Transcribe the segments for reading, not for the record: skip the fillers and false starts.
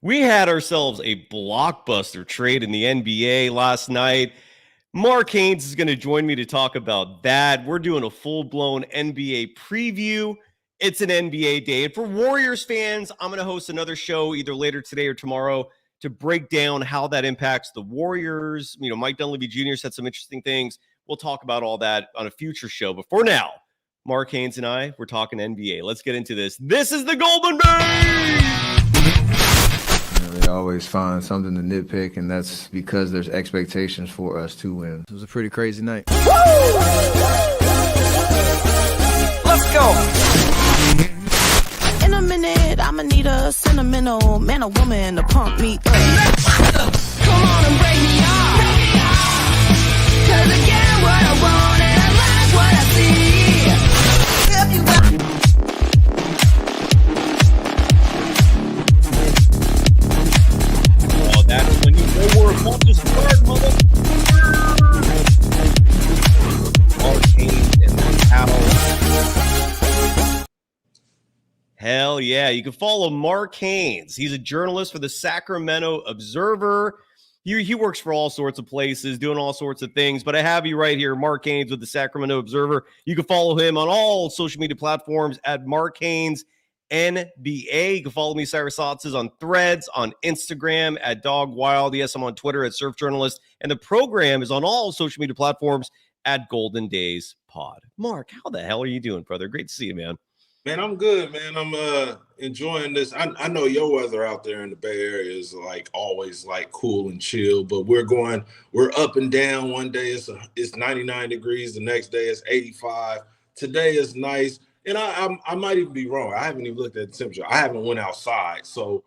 We had ourselves a blockbuster trade in the NBA last night. Mark Haynes is going to join me to talk about that. We're doing a full-blown NBA preview. It's an NBA day. And for Warriors fans, I'm going to host another show either later today or tomorrow to break down how that impacts the Warriors. You know, Mike Dunleavy Jr. said some interesting things. We'll talk about all that on a future show. But for now, Mark Haynes and I, we're talking NBA. Let's get into this. This is the Golden Bay! They always find something to nitpick, and that's because there's expectations for us to win. It was a pretty crazy night. Woo! Let's go! In a minute, I'ma need a sentimental man or woman to pump me up. Come on and break me off. 'Cause I get what I want and I like what I see. If you got That's when you know we're about to start, motherfucker. Mark Haynes and Towns. Hell yeah. You can follow Mark Haynes. He's a journalist for the Sacramento Observer. He works for all sorts of places, doing all sorts of things. But I have you right here, Mark Haynes with the Sacramento Observer. You can follow him on all social media platforms at Mark Haynes NBA. You can follow me, Cyrus Saatsaz, on Threads, on Instagram at Dog Wild. Yes, I'm on Twitter at Surf Journalist. And the program is on all social media platforms at Golden Days Pod. Mark, how the hell are you doing, brother? Great to see you, man. Man, I'm good, man. I'm enjoying this. I know your weather out there in the Bay Area is like always like cool and chill, but we're up and down. One day it's 99 degrees, the next day it's 85. Today is nice. And I might even be wrong. I haven't even looked at the temperature. I haven't went outside. So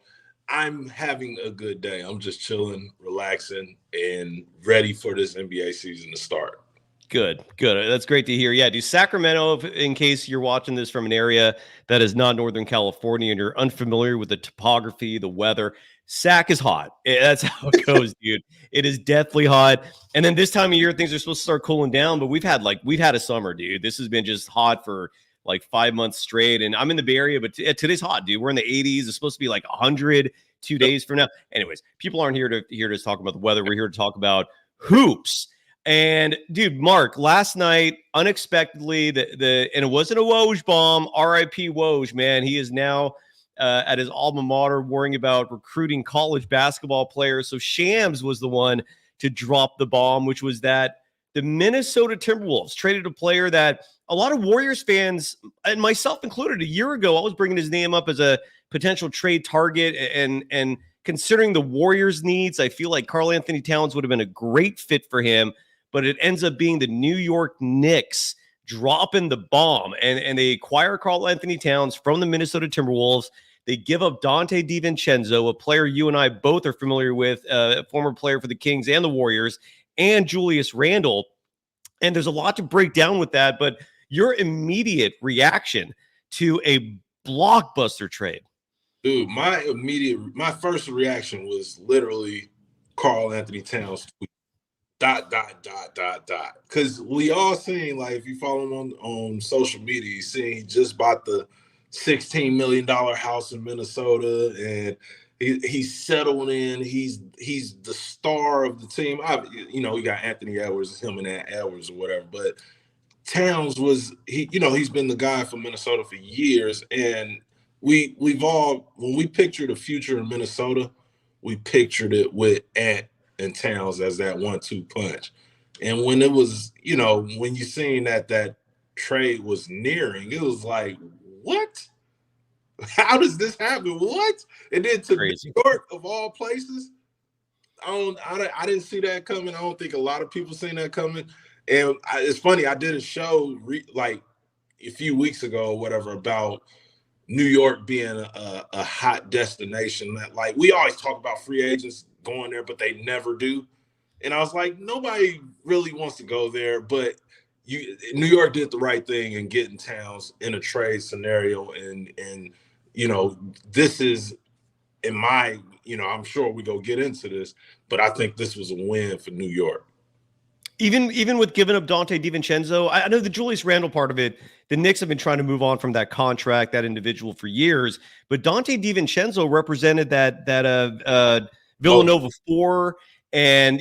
I'm having a good day. I'm just chilling, relaxing, and ready for this NBA season to start. Good. That's great to hear. Yeah, dude, Sacramento, in case you're watching this from an area that is not Northern California and you're unfamiliar with the topography, the weather, Sac is hot. That's how it goes, dude. It is deathly hot. And then this time of year, things are supposed to start cooling down, but we've had a summer, dude. This has been just hot for like 5 months straight. And I'm in the Bay Area, but today's hot, dude. We're in the 80s. It's supposed to be like 100 2 days from now. Anyways, people aren't here to talk about the weather. We're here to talk about hoops. And dude, Mark, last night, unexpectedly, and it wasn't a Woj bomb, RIP Woj, man. He is now at his alma mater worrying about recruiting college basketball players. So Shams was the one to drop the bomb, which was that the Minnesota Timberwolves traded a player that a lot of Warriors fans, and myself included, a year ago, I was bringing his name up as a potential trade target. And considering the Warriors' needs, I feel like Karl-Anthony Towns would have been a great fit for him. But it ends up being the New York Knicks dropping the bomb. And they acquire Karl-Anthony Towns from the Minnesota Timberwolves. They give up Donte DiVincenzo, a player you and I both are familiar with, a former player for the Kings and the Warriors, and Julius Randle. And there's a lot to break down with that. But your immediate reaction to a blockbuster trade? Dude, my first reaction was literally Karl-Anthony Towns tweet. ... Because we all seen, like, if you follow him on social media, you seen he just bought the $16 million house in Minnesota, and he's settled in. He's the star of the team. You got Anthony Edwards, him and Edwards or whatever, but Towns he's been the guy for Minnesota for years, and we've all, when we pictured the future in Minnesota, we pictured it with Ant and Towns as that 1-2 punch. And when it was, when you seen that trade was nearing, it was like, what? How does this happen? What? And then to New York, of all places, I didn't see that coming. I don't think a lot of people seen that coming. And it's funny, I did a show like a few weeks ago or whatever about New York being a hot destination. That, like, we always talk about free agents going there, but they never do. And I was like, nobody really wants to go there, but New York did the right thing in getting Towns in a trade scenario. And this is, in my, I'm sure we go get into this, but I think this was a win for New York. Even with giving up Donte DiVincenzo, I know the Julius Randle part of it, the Knicks have been trying to move on from that contract, that individual for years. But Donte DiVincenzo represented that Villanova 4. And,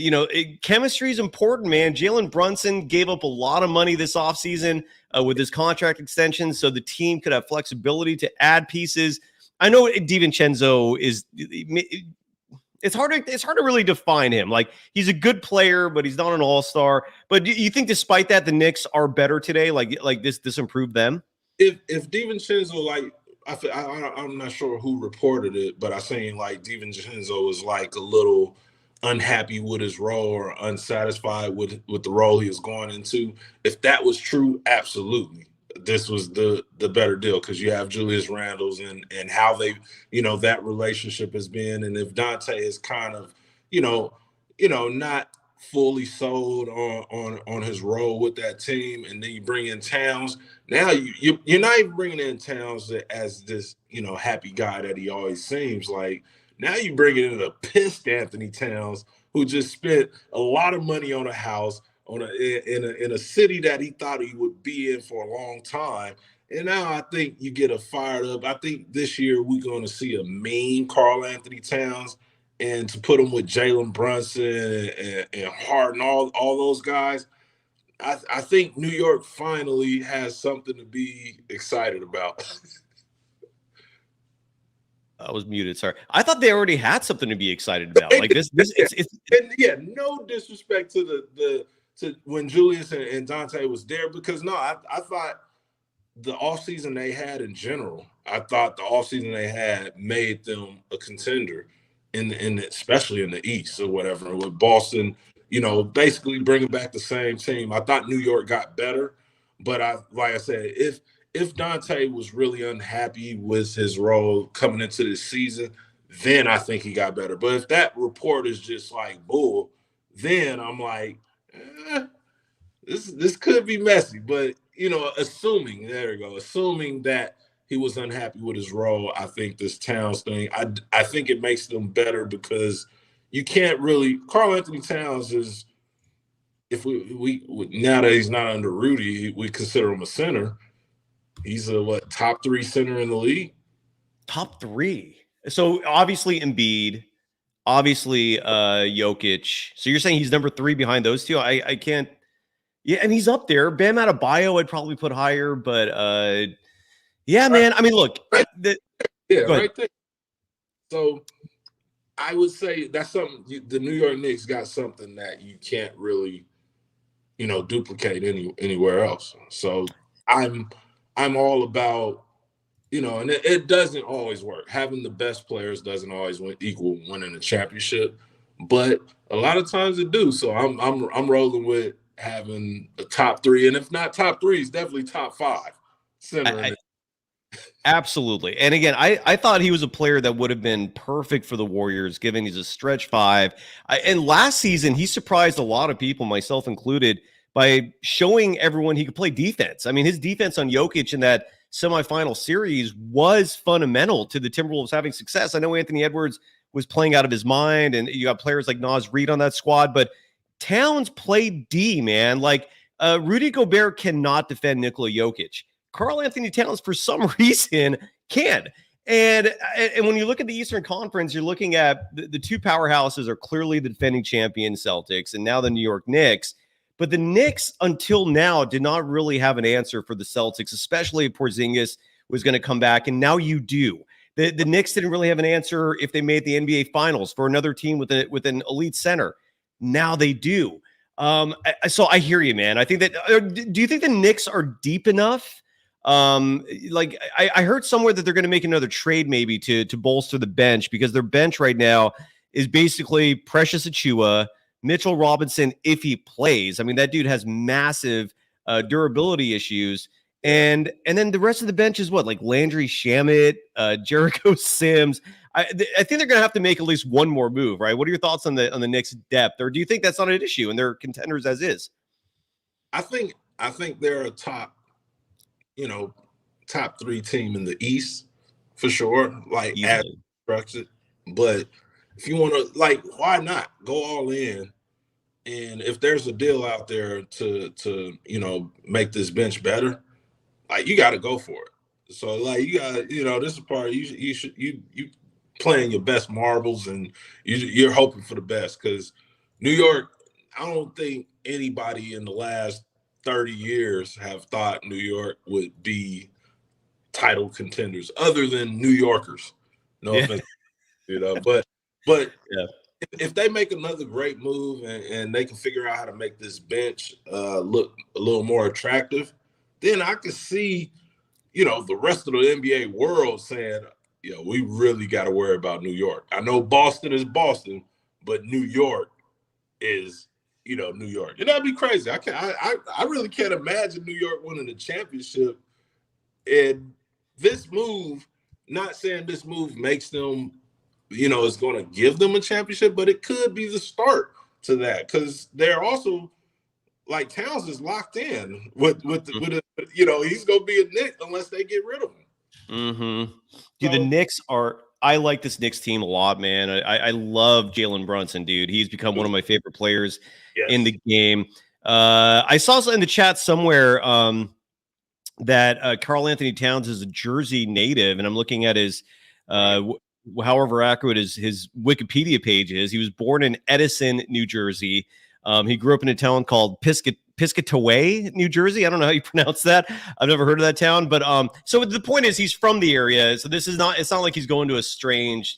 chemistry is important, man. Jalen Brunson gave up a lot of money this offseason with his contract extension, so the team could have flexibility to add pieces. I know DiVincenzo is it's hard to really define him. Like, he's a good player, but he's not an all-star. But do you think despite that, the Knicks are better today? Like this improved them? If DiVincenzo, like, I'm not sure who reported it, but I'm saying like DiVincenzo was like a little unhappy with his role or unsatisfied with the role he was going into. If that was true, absolutely. This was the better deal because you have Julius Randle's and how they, that relationship has been. And if Donte is kind of, not fully sold on his role with that team, and then you bring in Towns. Now you're not even bringing in Towns as this, happy guy that he always seems like. Now you bring in a pissed Anthony Towns who just spent a lot of money on a house in a city that he thought he would be in for a long time. And now I think you get a fired up. I think this year we're going to see a mean Karl-Anthony Towns, and to put him with Jalen Brunson and Harden, all those guys, I think New York finally has something to be excited about. I was muted. Sorry. I thought they already had something to be excited about. Like this no disrespect to to when Julius and Donte was there, because I thought the offseason they had in general, I thought the offseason they had made them a contender especially in the East or whatever, with Boston, basically bringing back the same team. I thought New York got better, but like I said, if Donte was really unhappy with his role coming into this season, then I think he got better. But if that report is just like bull, then I'm like, this could be messy. But, assuming that he was unhappy with his role, I think this Towns thing, I think it makes them better because you can't really – Karl-Anthony Towns is – if we now that he's not under Rudy, we consider him a center. He's a top 3 center in the league? Top 3. So obviously Embiid, obviously Jokic. So you're saying he's number 3 behind those two? I can't. Yeah, and he's up there. Bam Adebayo I'd probably put higher, but yeah, man. I mean, look. Right there. So I would say that's something the New York Knicks got something that you can't really, duplicate anywhere else. So I'm all about, and it doesn't always work. Having the best players doesn't always equal winning a championship, but a lot of times it do. So I'm rolling with having a top 3, and if not top 3, it's definitely top 5 center. Absolutely. And again, I thought he was a player that would have been perfect for the Warriors, given he's a stretch 5. And last season, he surprised a lot of people, myself included, by showing everyone he could play defense. I mean, his defense on Jokic in that semifinal series was fundamental to the Timberwolves having success. I know Anthony Edwards was playing out of his mind, and you got players like Naz Reid on that squad, but Towns played D, man. Like, Rudy Gobert cannot defend Nikola Jokic. Karl-Anthony Towns, for some reason, can. And when you look at the Eastern Conference, you're looking at the two powerhouses are clearly the defending champion Celtics and now the New York Knicks. But the Knicks, until now, did not really have an answer for the Celtics, especially if Porzingis was going to come back. And now you do. The Knicks didn't really have an answer if they made the NBA Finals for another team with an elite center. Now they do. So I hear you, man. I think that. Do you think the Knicks are deep enough? I heard somewhere that they're going to make another trade maybe to bolster the bench, because their bench right now is basically Precious Achiuwa, Mitchell Robinson, if he plays. I mean, that dude has massive durability issues. And then the rest of the bench is what? Like Landry Shamet, Jericho Sims. I think they're going to have to make at least one more move, right? What are your thoughts on the Knicks' depth? Or do you think that's not an issue and they're contenders as is? I think they're a top 3 team in the East for sure. Like, as structured. But if you want to, why not go all in And if there's a deal out there to make this bench better, like you got to go for it. So like you got this is part you playing your best marbles and you're hoping for the best because New York. I don't think anybody in the last 30 years have thought New York would be title contenders other than New Yorkers. No offense, but yeah. If they make another great move and they can figure out how to make this bench look a little more attractive, then I could see, the rest of the NBA world saying, we really got to worry about New York. I know Boston is Boston, but New York is, New York. And that'd be crazy. I really can't imagine New York winning the championship. And this move, not saying this move makes them, is going to give them a championship, but it could be the start to that because they're also like Towns is locked in with he's going to be a Knick unless they get rid of him. Mm-hmm. Dude, the Knicks I like this Knicks team a lot, man. I love Jalen Brunson, dude. He's become one of my favorite players in the game. I saw in the chat somewhere that Karl-Anthony Towns is a Jersey native, and I'm looking at his however accurate his Wikipedia page is. He was born in Edison, New Jersey. He grew up in a town called Piscataway, New Jersey. I don't know how you pronounce that. I've never heard of that town, but so the point is he's from the area. So it's not like he's going to a strange,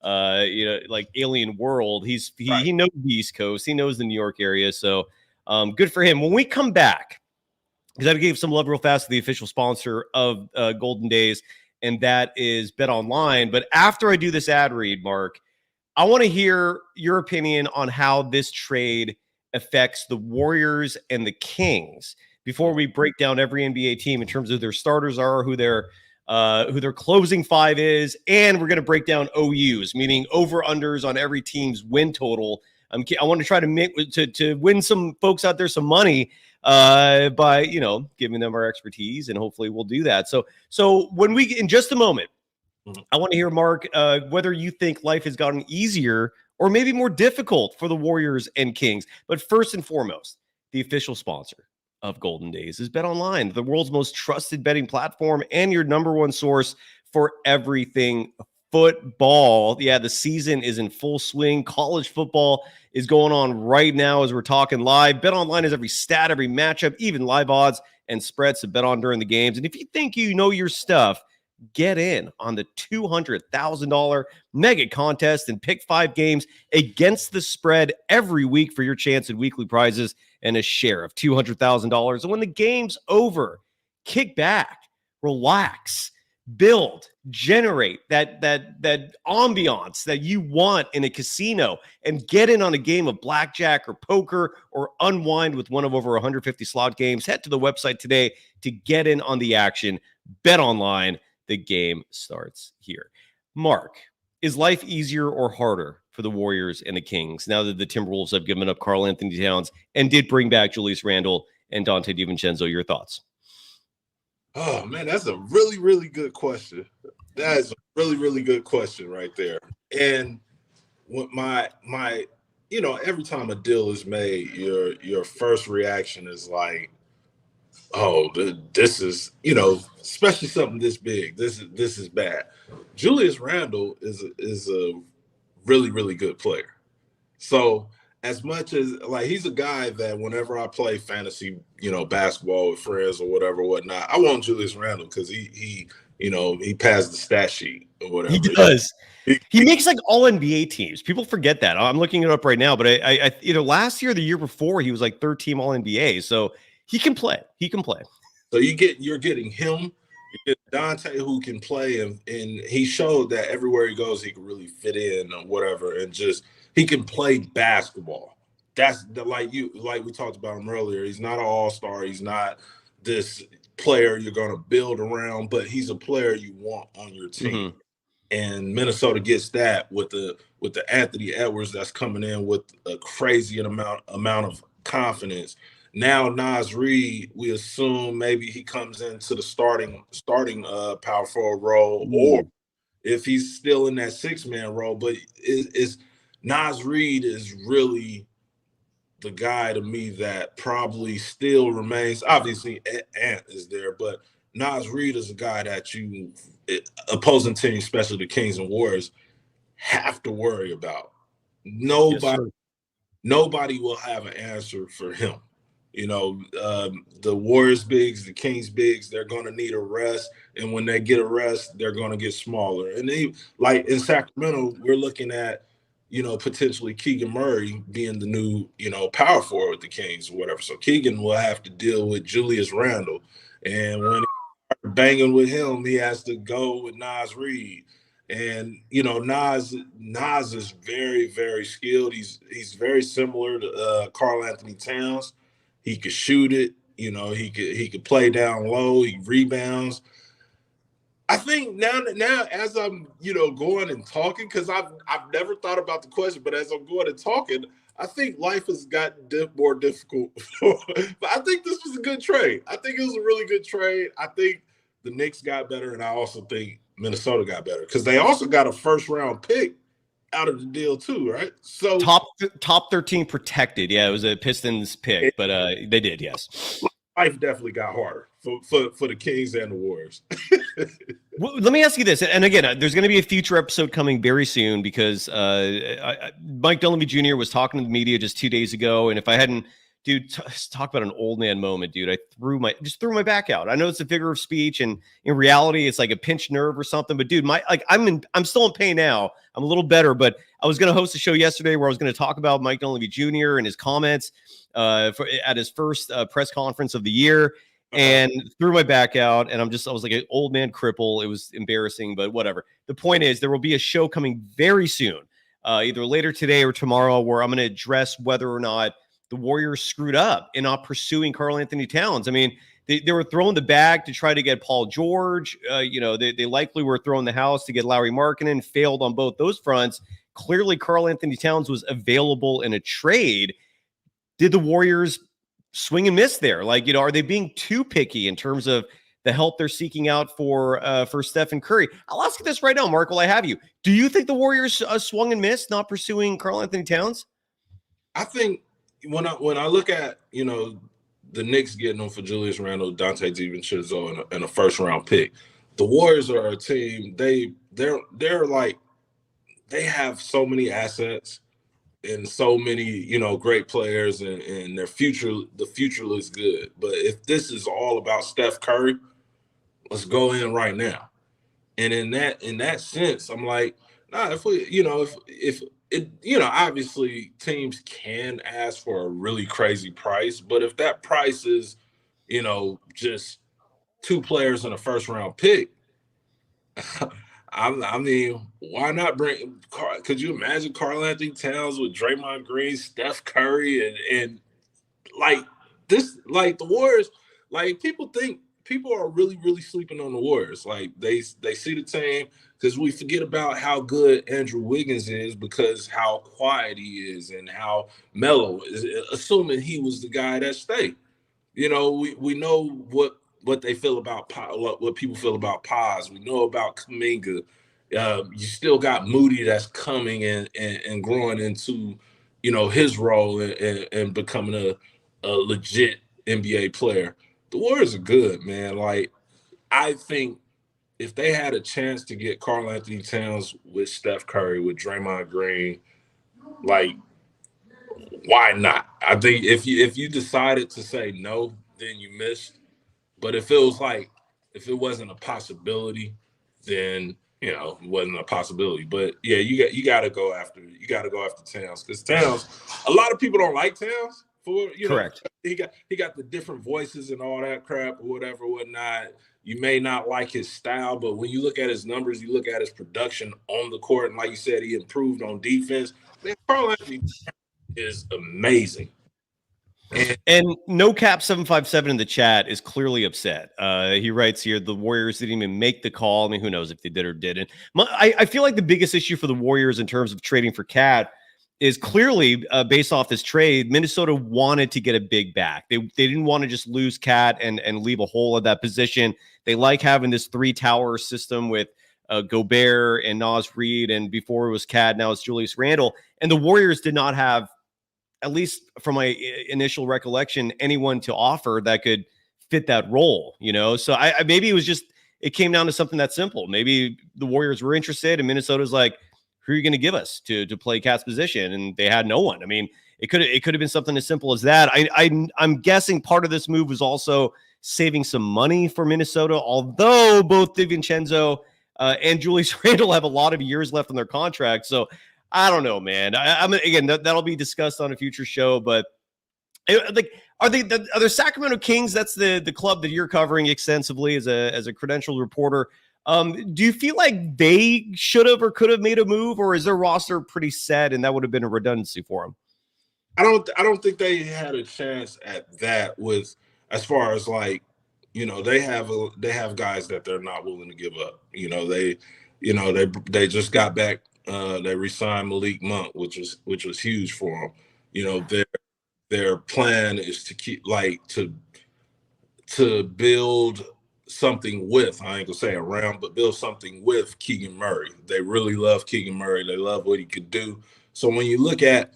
like alien world. He knows the East Coast. He knows the New York area. So good for him. When we come back, because I gave some love real fast to the official sponsor of Golden Days, and that is Bet Online. But after I do this ad read, Mark, I want to hear your opinion on how this trade affects the Warriors and the Kings before we break down every NBA team in terms of their starters are, who their closing five is, and we're going to break down OUs, meaning over-unders on every team's win total. I want to try to win some folks out there some money by giving them our expertise, and hopefully we'll do that. So when we in just a moment, I want to hear, Mark, whether you think life has gotten easier or maybe more difficult for the Warriors and Kings. But first and foremost, the official sponsor of Golden Days is Bet Online, the world's most trusted betting platform and your number one source for everything football. Yeah, the season is in full swing. College football is going on right now as we're talking live. Bet Online has every stat, every matchup, even live odds and spreads to bet on during the games. And if you think you know your stuff, get in on the $200,000 mega contest and pick 5 games against the spread every week for your chance at weekly prizes and a share of $200,000. And when the game's over, kick back, relax, build, generate that ambiance that you want in a casino, and get in on a game of blackjack or poker, or unwind with one of over 150 slot games. Head to the website today to get in on the action. Bet Online. The game starts here. Mark, is life easier or harder for the Warriors and the Kings now that the Timberwolves have given up Karl-Anthony Towns and did bring back Julius Randle and Donte DiVincenzo? Your thoughts? Oh, man, that's a really, really good question. That is a really, really good question right there. And what my every time a deal is made, your first reaction is like, oh, this is, especially something this big. This is bad. Julius Randle is a really, really good player. So as much as he's a guy that whenever I play fantasy, basketball with friends or whatnot, I want Julius Randle because he passed the stat sheet or whatever. He does. He makes all NBA teams. People forget that. I'm looking it up right now, but I last year, the year before, he was 3rd team All NBA. So he can play. So you're getting him, you get Donte who can play, and he showed that everywhere he goes, he can really fit in or whatever, and just he can play basketball. That's like we talked about him earlier. He's not an all-star. He's not this player you're going to build around, but he's a player you want on your team. Mm-hmm. And Minnesota gets that with the Anthony Edwards that's coming in with a crazy amount of confidence. Now Naz Reid, we assume maybe he comes into the starting power forward role, or if he's still in that 6-man role. But Naz Reid is really the guy to me that probably still remains. Obviously, Ant is there, but Naz Reid is a guy that opposing teams, especially the Kings and Warriors, have to worry about. Nobody will have an answer for him. The Warriors bigs, the Kings bigs, they're going to need a rest. And when they get a rest, they're going to get smaller. And like in Sacramento, we're looking at, potentially Keegan Murray being the new, power forward with the Kings or whatever. So Keegan will have to deal with Julius Randle. And when he's banging with him, he has to go with Naz Reid. And, Naz is very, very skilled. He's very similar to Karl-Anthony Towns. He could shoot it. He could play down low. He rebounds. I think now as I'm, going and talking, because I've never thought about the question, but as I'm going and talking, I think life has gotten more difficult. But I think this was a good trade. I think it was a really good trade. I think the Knicks got better, and I also think Minnesota got better because they also got a first-round pick out of the deal too, right? So top 13 protected. Yeah, it was a Pistons pick, but they did, yes. Life definitely got harder for the Kings and the Warriors. Well, let me ask you this, and again, there's going to be a future episode coming very soon because Mike Dunleavy Jr. was talking to the media just 2 days ago, and if I hadn't, talk about an old man moment, dude. I just threw my back out. I know it's a figure of speech, and in reality, it's like a pinched nerve or something. But dude, I'm still in pain now. I'm a little better, but I was going to host a show yesterday where I was going to talk about Mike Dunleavy Jr. and his comments at his first press conference of the year, and threw my back out. And I was like an old man cripple. It was embarrassing, but whatever. The point is, there will be a show coming very soon, either later today or tomorrow, where I'm going to address whether or not the Warriors screwed up in not pursuing Karl-Anthony Towns. I mean, they were throwing the bag to try to get Paul George. They likely were throwing the house to get Lauri Markkanen, failed on both those fronts. Clearly, Karl-Anthony Towns was available in a trade. Did the Warriors swing and miss there? Are they being too picky in terms of the help they're seeking out for Stephen Curry? I'll ask you this right now, Mark, while I have you. Do you think the Warriors swung and missed not pursuing Karl-Anthony Towns? I think when I look at, the Knicks getting them for Julius Randle, Donte DiVincenzo, and a first-round pick, the Warriors are a team, they're like, they have so many assets and so many, great players, and the future looks good. But if this is all about Steph Curry, let's go in right now. And in that sense, I'm like, nah, if we, if obviously teams can ask for a really crazy price, but if that price is, just two players and a first-round pick, I mean, why not bring? Could you imagine Karl-Anthony Towns with Draymond Green, Steph Curry, and like this, like the Warriors? Like people are really, really sleeping on the Warriors. Like they see the team because we forget about how good Andrew Wiggins is because how quiet he is and how mellow is, assuming he was the guy that stayed. We know what they feel about what people feel about Paz. We know about Kaminga. You still got Moody that's coming and growing into, his role and becoming a legit NBA player. The Warriors are good, man. Like, I think if they had a chance to get Karl-Anthony Towns with Steph Curry, with Draymond Green, like, why not? I think if you decided to say no, then you missed. But if it wasn't a possibility, then it wasn't a possibility. But yeah, you got to go after Towns because Towns. A lot of people don't like Towns for correct. He got the different voices and all that crap or whatnot. You may not like his style, but when you look at his numbers, you look at his production on the court, and like you said, he improved on defense. Man, Karl-Anthony is amazing. And no cap 757 in the chat is clearly upset. He writes here, the Warriors didn't even make the call. I mean, who knows if they did or didn't. I feel like the biggest issue for the Warriors in terms of trading for Cat is clearly based off this trade. Minnesota wanted to get a big back. They didn't want to just lose Cat and leave a hole at that position. They like having this 3-tower system with Gobert and Naz Reid, and before it was Cat, now it's Julius Randle. And the Warriors did not have at least from my initial recollection, anyone to offer that could fit that role, So I maybe it came down to something that simple. Maybe the Warriors were interested and Minnesota's like, who are you going to give us to play Cat's position? And they had no one. I mean, it could have been something as simple as that. I'm guessing part of this move was also saving some money for Minnesota, although both DiVincenzo and Julius Randle have a lot of years left on their contract. So I don't know, man. I'm again, that'll be discussed on a future show, but are the Sacramento Kings? That's the club that you're covering extensively as a credentialed reporter. Do you feel like they should have or could have made a move, or is their roster pretty set and that would have been a redundancy for them? I don't think they had a chance at that with as far as like, they have guys that they're not willing to give up. They just got back. They re-signed Malik Monk, which was huge for them. Their plan is to keep to build something with, I ain't gonna say around, but build something with Keegan Murray. They really love Keegan Murray. They love what he could do. So when you look at,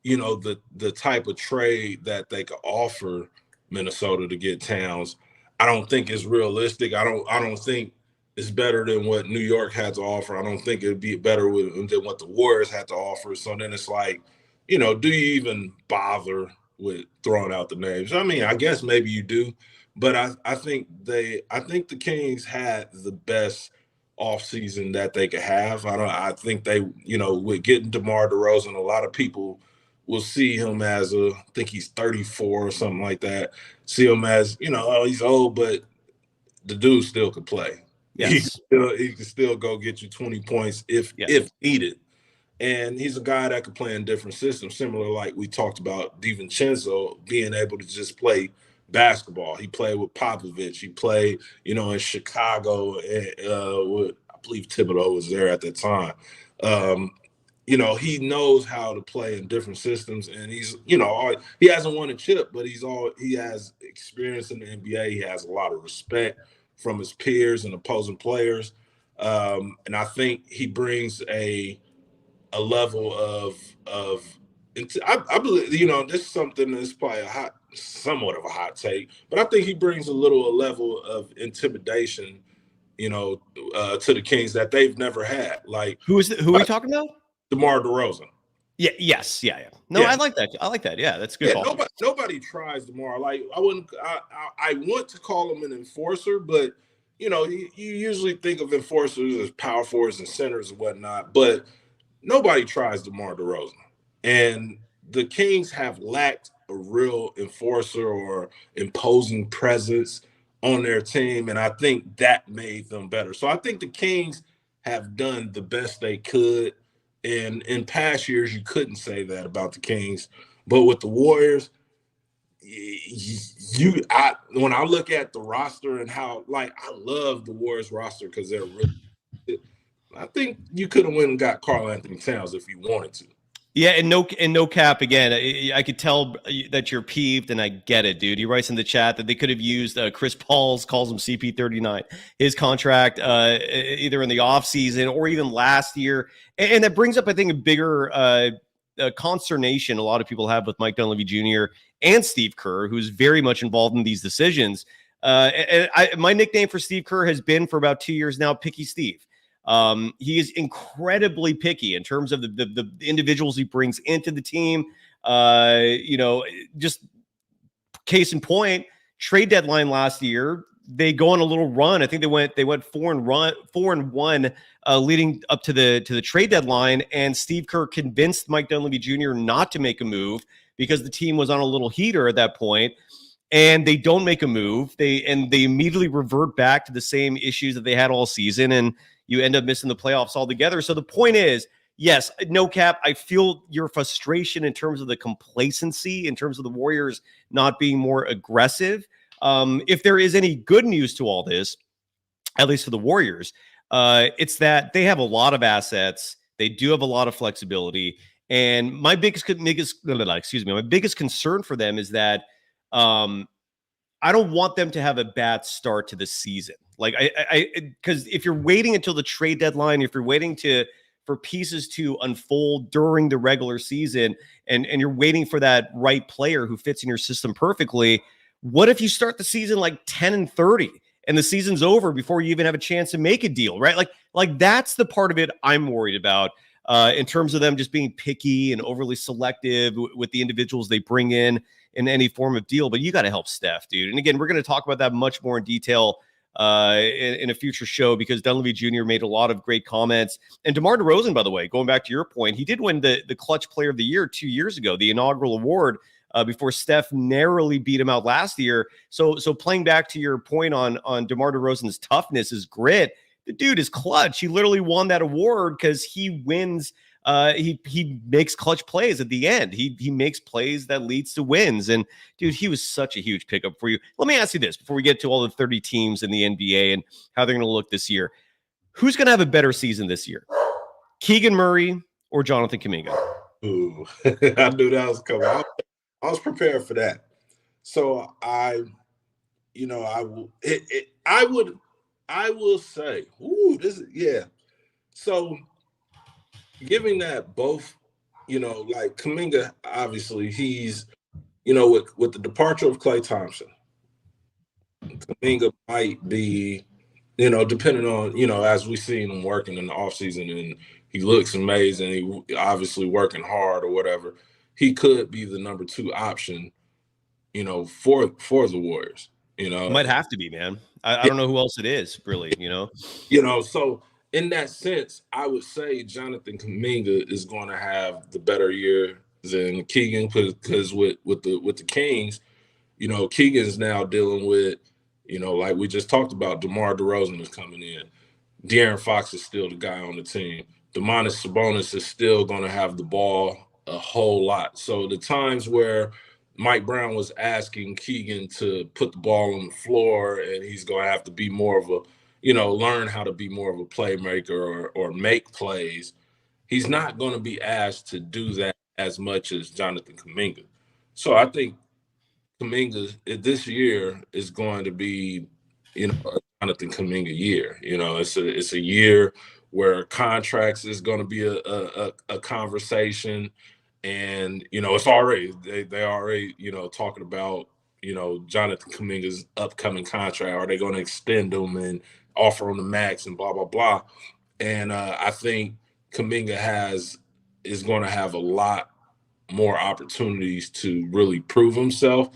the type of trade that they could offer Minnesota to get Towns, I don't think it's realistic. I don't think it's better than what New York had to offer. I don't think it'd be better than what the Warriors had to offer. So then it's like, do you even bother with throwing out the names? I mean, I guess maybe you do, but I think the Kings had the best offseason that they could have. I think they, with getting DeMar DeRozan, a lot of people will see him as I think he's 34 or something like that. See him as, oh, he's old, but the dude still could play. Yes. He can still go get you 20 points if needed. And he's a guy that could play in different systems, similar like we talked about DiVincenzo being able to just play basketball. He played with Popovich. He played, in Chicago. I believe Thibodeau was there at the time. He knows how to play in different systems, and he's, he hasn't won a chip, but he has experience in the NBA. He has a lot of respect from his peers and opposing players. And I think he brings a level of I believe, this is something that's probably somewhat of a hot take, but I think he brings a level of intimidation, to the Kings that they've never had. Like, who are we talking about? DeMar DeRozan. Yeah. Yes. Yeah. No, yeah. I like that. Yeah, that's good. Yeah, nobody tries DeMar. Like, I want to call him an enforcer, but you usually think of enforcers as power forwards and centers and whatnot, but nobody tries DeMar DeRozan. And the Kings have lacked a real enforcer or imposing presence on their team, and I think that made them better. So I think the Kings have done the best they could. And in past years, you couldn't say that about the Kings. But with the Warriors, when I look at the roster and how, I love the Warriors roster because they're really good. I think you could have went and got Karl-Anthony Towns if you wanted to. Yeah, and no cap again. I could tell that you're peeved, and I get it, dude. He writes in the chat that they could have used Chris Paul's, calls him CP39, his contract either in the offseason or even last year. And that brings up, I think, a bigger consternation a lot of people have with Mike Dunleavy Jr. and Steve Kerr, who's very much involved in these decisions. My nickname for Steve Kerr has been for about 2 years now, Picky Steve. He is incredibly picky in terms of the individuals he brings into the team. Just case in point, trade deadline last year, they go on a little run. I think they went 4-1 leading up to the trade deadline. And Steve Kerr convinced Mike Dunleavy Jr. not to make a move because the team was on a little heater at that point. And they don't make a move. They immediately revert back to the same issues that they had all season, and you end up missing the playoffs altogether. So the point is, yes, no cap, I feel your frustration in terms of the complacency, in terms of the Warriors not being more aggressive. If there is any good news to all this, at least for the Warriors, it's that they have a lot of assets. They do have a lot of flexibility. And my biggest concern for them is that I don't want them to have a bad start to the season. Like because if you're waiting until the trade deadline, if you're waiting for pieces to unfold during the regular season, and you're waiting for that right player who fits in your system perfectly. What if you start the season like 10-30 and the season's over before you even have a chance to make a deal, right? Like that's the part of it I'm worried about in terms of them just being picky and overly selective with the individuals they bring in any form of deal. But you got to help Steph, dude. And again, we're going to talk about that much more in detail in a future show, because Dunleavy Jr. made a lot of great comments. And DeMar DeRozan, by the way, going back to your point, he did win the Clutch Player of the Year 2 years ago, the inaugural award, before Steph narrowly beat him out last year. So playing back to your point on DeMar DeRozan's toughness, his grit, the dude is clutch. He literally won that award because he wins. He makes clutch plays at the end. He makes plays that leads to wins. And dude, he was such a huge pickup for you. Let me ask you this before we get to all the 30 teams in the NBA and how they're going to look this year. Who's going to have a better season this year? Keegan Murray or Jonathan Kaminga? Ooh, I knew that was coming. I was prepared for that. So I will say, So giving that both, like Kaminga, obviously he's, with the departure of Klay Thompson, Kaminga might be, depending on, as we've seen him working in the offseason, and he looks amazing, he obviously working hard or whatever, he could be the number 2 option, for the Warriors. Might have to be, man. I don't know who else it is, really, So in that sense, I would say Jonathan Kaminga is going to have the better year than Keegan, because with the Kings, Keegan's now dealing with, like we just talked about, DeMar DeRozan is coming in. De'Aaron Fox is still the guy on the team. Domantas Sabonis is still going to have the ball a whole lot. So the times where Mike Brown was asking Keegan to put the ball on the floor and he's going to have to be more of a, learn how to be more of a playmaker or make plays, he's not going to be asked to do that as much as Jonathan Kaminga. So I think Kaminga this year is going to be, a Jonathan Kaminga year. It's a year where contracts is going to be a conversation. And, it's already, they already, talking about, Jonathan Kaminga's upcoming contract. Are they going to extend him and offer him the max and blah, blah, blah. And I think Kaminga is going to have a lot more opportunities to really prove himself.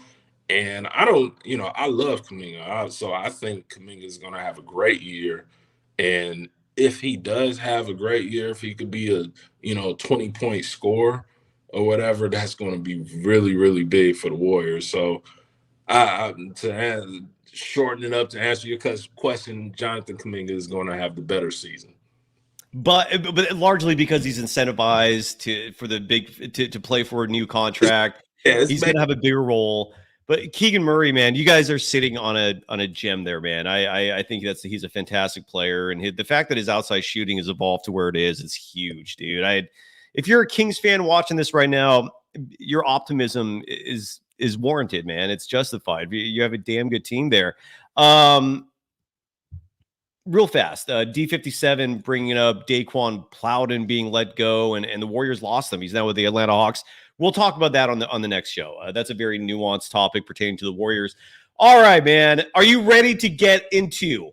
And I love Kaminga. So I think Kaminga is going to have a great year. And if he does have a great year, if he could be a, 20-point scorer or whatever, that's going to be really, really big for the Warriors. So shorten it up to answer your question, Jonathan Kaminga is going to have the better season. But largely because he's incentivized to play for a new contract. Yeah, he's going to have a bigger role. But Keegan Murray, man, you guys are sitting on a gem there, man. I think he's a fantastic player, and the fact that his outside shooting has evolved to where it is huge, dude. If you're a Kings fan watching this right now, your optimism is warranted, man. It's justified. You have a damn good team there. Real fast, D57 bringing up Daquan Plowden being let go, and the Warriors lost him. He's now with the Atlanta Hawks. We'll talk about that on the next show. That's a very nuanced topic pertaining to the Warriors. All right, man. Are you ready to get into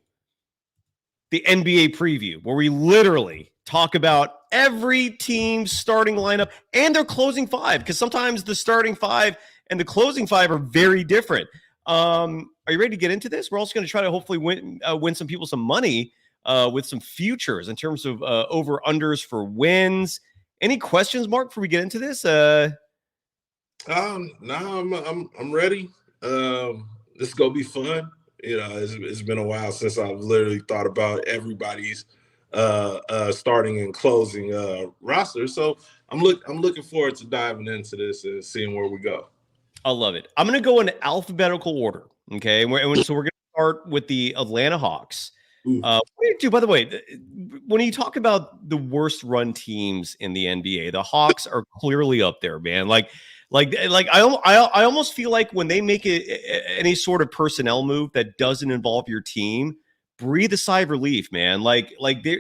the NBA preview, where we literally talk about every team's starting lineup and their closing 5? Because sometimes the starting 5 and the closing 5 are very different. Are you ready to get into this? We're also going to try to hopefully win some people some money with some futures in terms of over-unders for wins. Any questions, Mark, before we get into this? No, I'm ready. This is gonna be fun. It's been a while since I've literally thought about everybody's starting and closing roster. So I'm looking forward to diving into this and seeing where we go. I love it. I'm going to go in alphabetical order. Okay, so we're going to start with the Atlanta Hawks. By the way, when you talk about the worst run teams in the NBA, the Hawks are clearly up there, man. Like I almost feel like when they make any sort of personnel move that doesn't involve your team, breathe a sigh of relief, man. Like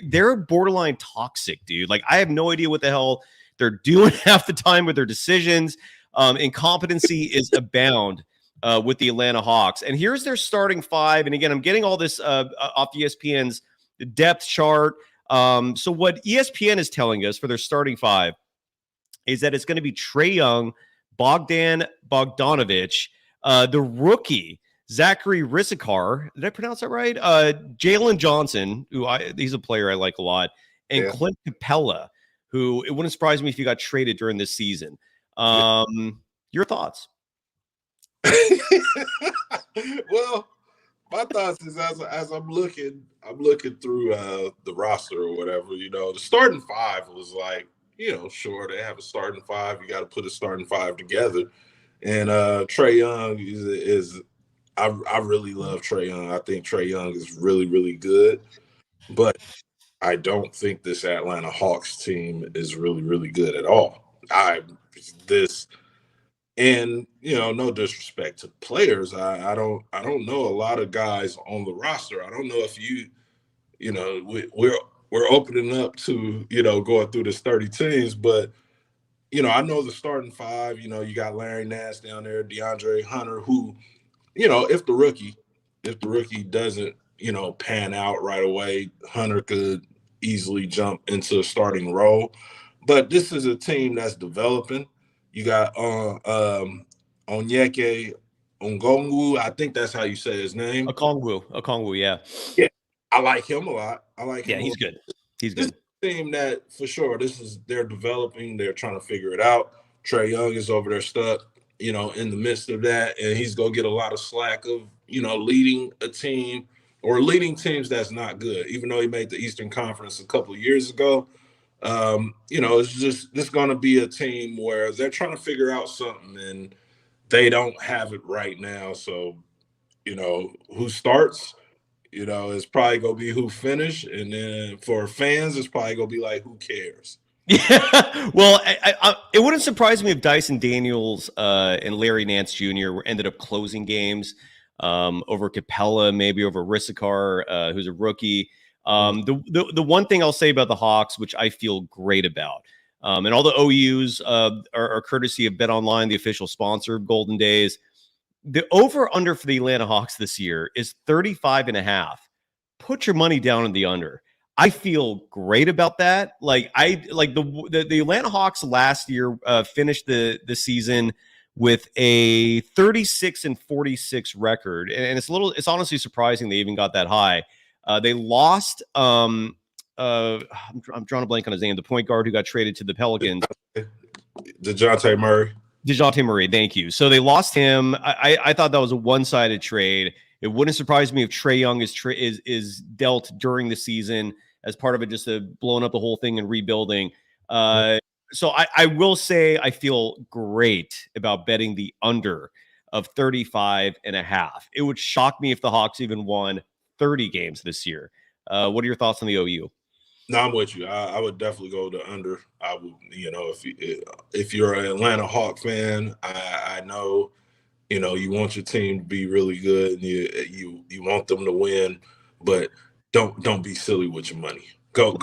they're borderline toxic, dude. Like I have no idea what the hell they're doing half the time with their decisions. Incompetency is abound with the Atlanta Hawks. And here's their starting five. And again, I'm getting all this off ESPN's depth chart. So what ESPN is telling us for their starting five is that it's going to be Trae Young, Bogdan Bogdanovic, the rookie, Zachary Rissikar. Did I pronounce that right? Jalen Johnson, he's a player I like a lot, and Clint Capella, who it wouldn't surprise me if he got traded during this season. Your thoughts? Well, my thoughts is as I'm looking through the roster or whatever, the starting five was like, sure, they have a starting five. You got to put a starting five together. And Trae Young is I really love Trae Young. I think Trae Young is really, really good. But I don't think this Atlanta Hawks team is really, really good at all. And no disrespect to players, I don't know a lot of guys on the roster. I don't know if we're opening up to going through this 30 teams, but I know the starting five. You got Larry Nance down there, DeAndre Hunter, who if the rookie doesn't pan out right away, Hunter could easily jump into a starting role. But this is a team that's developing. You got Onyeka Okongwu. I think that's how you say his name. Okongwu, yeah. Yeah, I like him a lot. Yeah, he's good. He's good. This is a team that, for sure, they're developing. They're trying to figure it out. Trae Young is over there stuck, in the midst of that, and he's going to get a lot of slack of, leading a team or leading teams that's not good, even though he made the Eastern Conference a couple of years ago. It's just going to be a team where they're trying to figure out something and they don't have it right now. So, who starts, it's probably going to be who finish. And then for fans, it's probably going to be like, who cares? Yeah. Well, it wouldn't surprise me if Dyson Daniels and Larry Nance Jr. ended up closing games over Capella, maybe over Rissikar, who's a rookie. The one thing I'll say about the Hawks, which I feel great about, and all the OUs are courtesy of BetOnline, the official sponsor of Golden Days. The over-under for the Atlanta Hawks this year is 35.5. Put your money down on the under. I feel great about that. Like the Atlanta Hawks last year finished the season with a 36-46 record, and it's honestly surprising they even got that high. They lost. I'm drawing a blank on his name. The point guard who got traded to the Pelicans, DeJounte Murray. Thank you. So they lost him. I thought that was a one-sided trade. It wouldn't surprise me if Trae Young is dealt during the season as part of it, just blowing up the whole thing and rebuilding. So I will say I feel great about betting the under of 35.5. It would shock me if the Hawks even won 30 games this year. What are your thoughts on the OU? No, I'm with you. I would definitely go to under. I would, if you're an Atlanta Hawk fan, I know, you want your team to be really good and you want them to win, but don't be silly with your money. Go.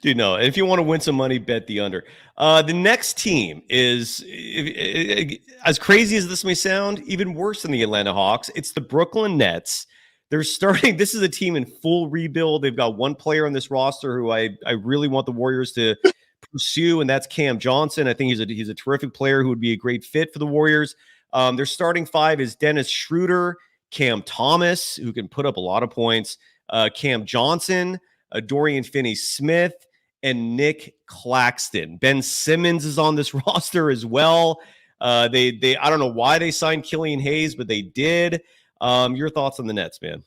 Dude, no. If you want to win some money, bet the under. The next team is, as crazy as this may sound, even worse than the Atlanta Hawks. It's the Brooklyn Nets. They're starting. This is a team in full rebuild. They've got one player on this roster who I really want the Warriors to pursue, and that's Cam Johnson. I think he's a terrific player who would be a great fit for the Warriors. Their starting five is Dennis Schroeder, Cam Thomas, who can put up a lot of points, Cam Johnson, Dorian Finney-Smith, and Nick Claxton. Ben Simmons is on this roster as well. They I don't know why they signed Killian Hayes, but they did. Your thoughts on the Nets, man?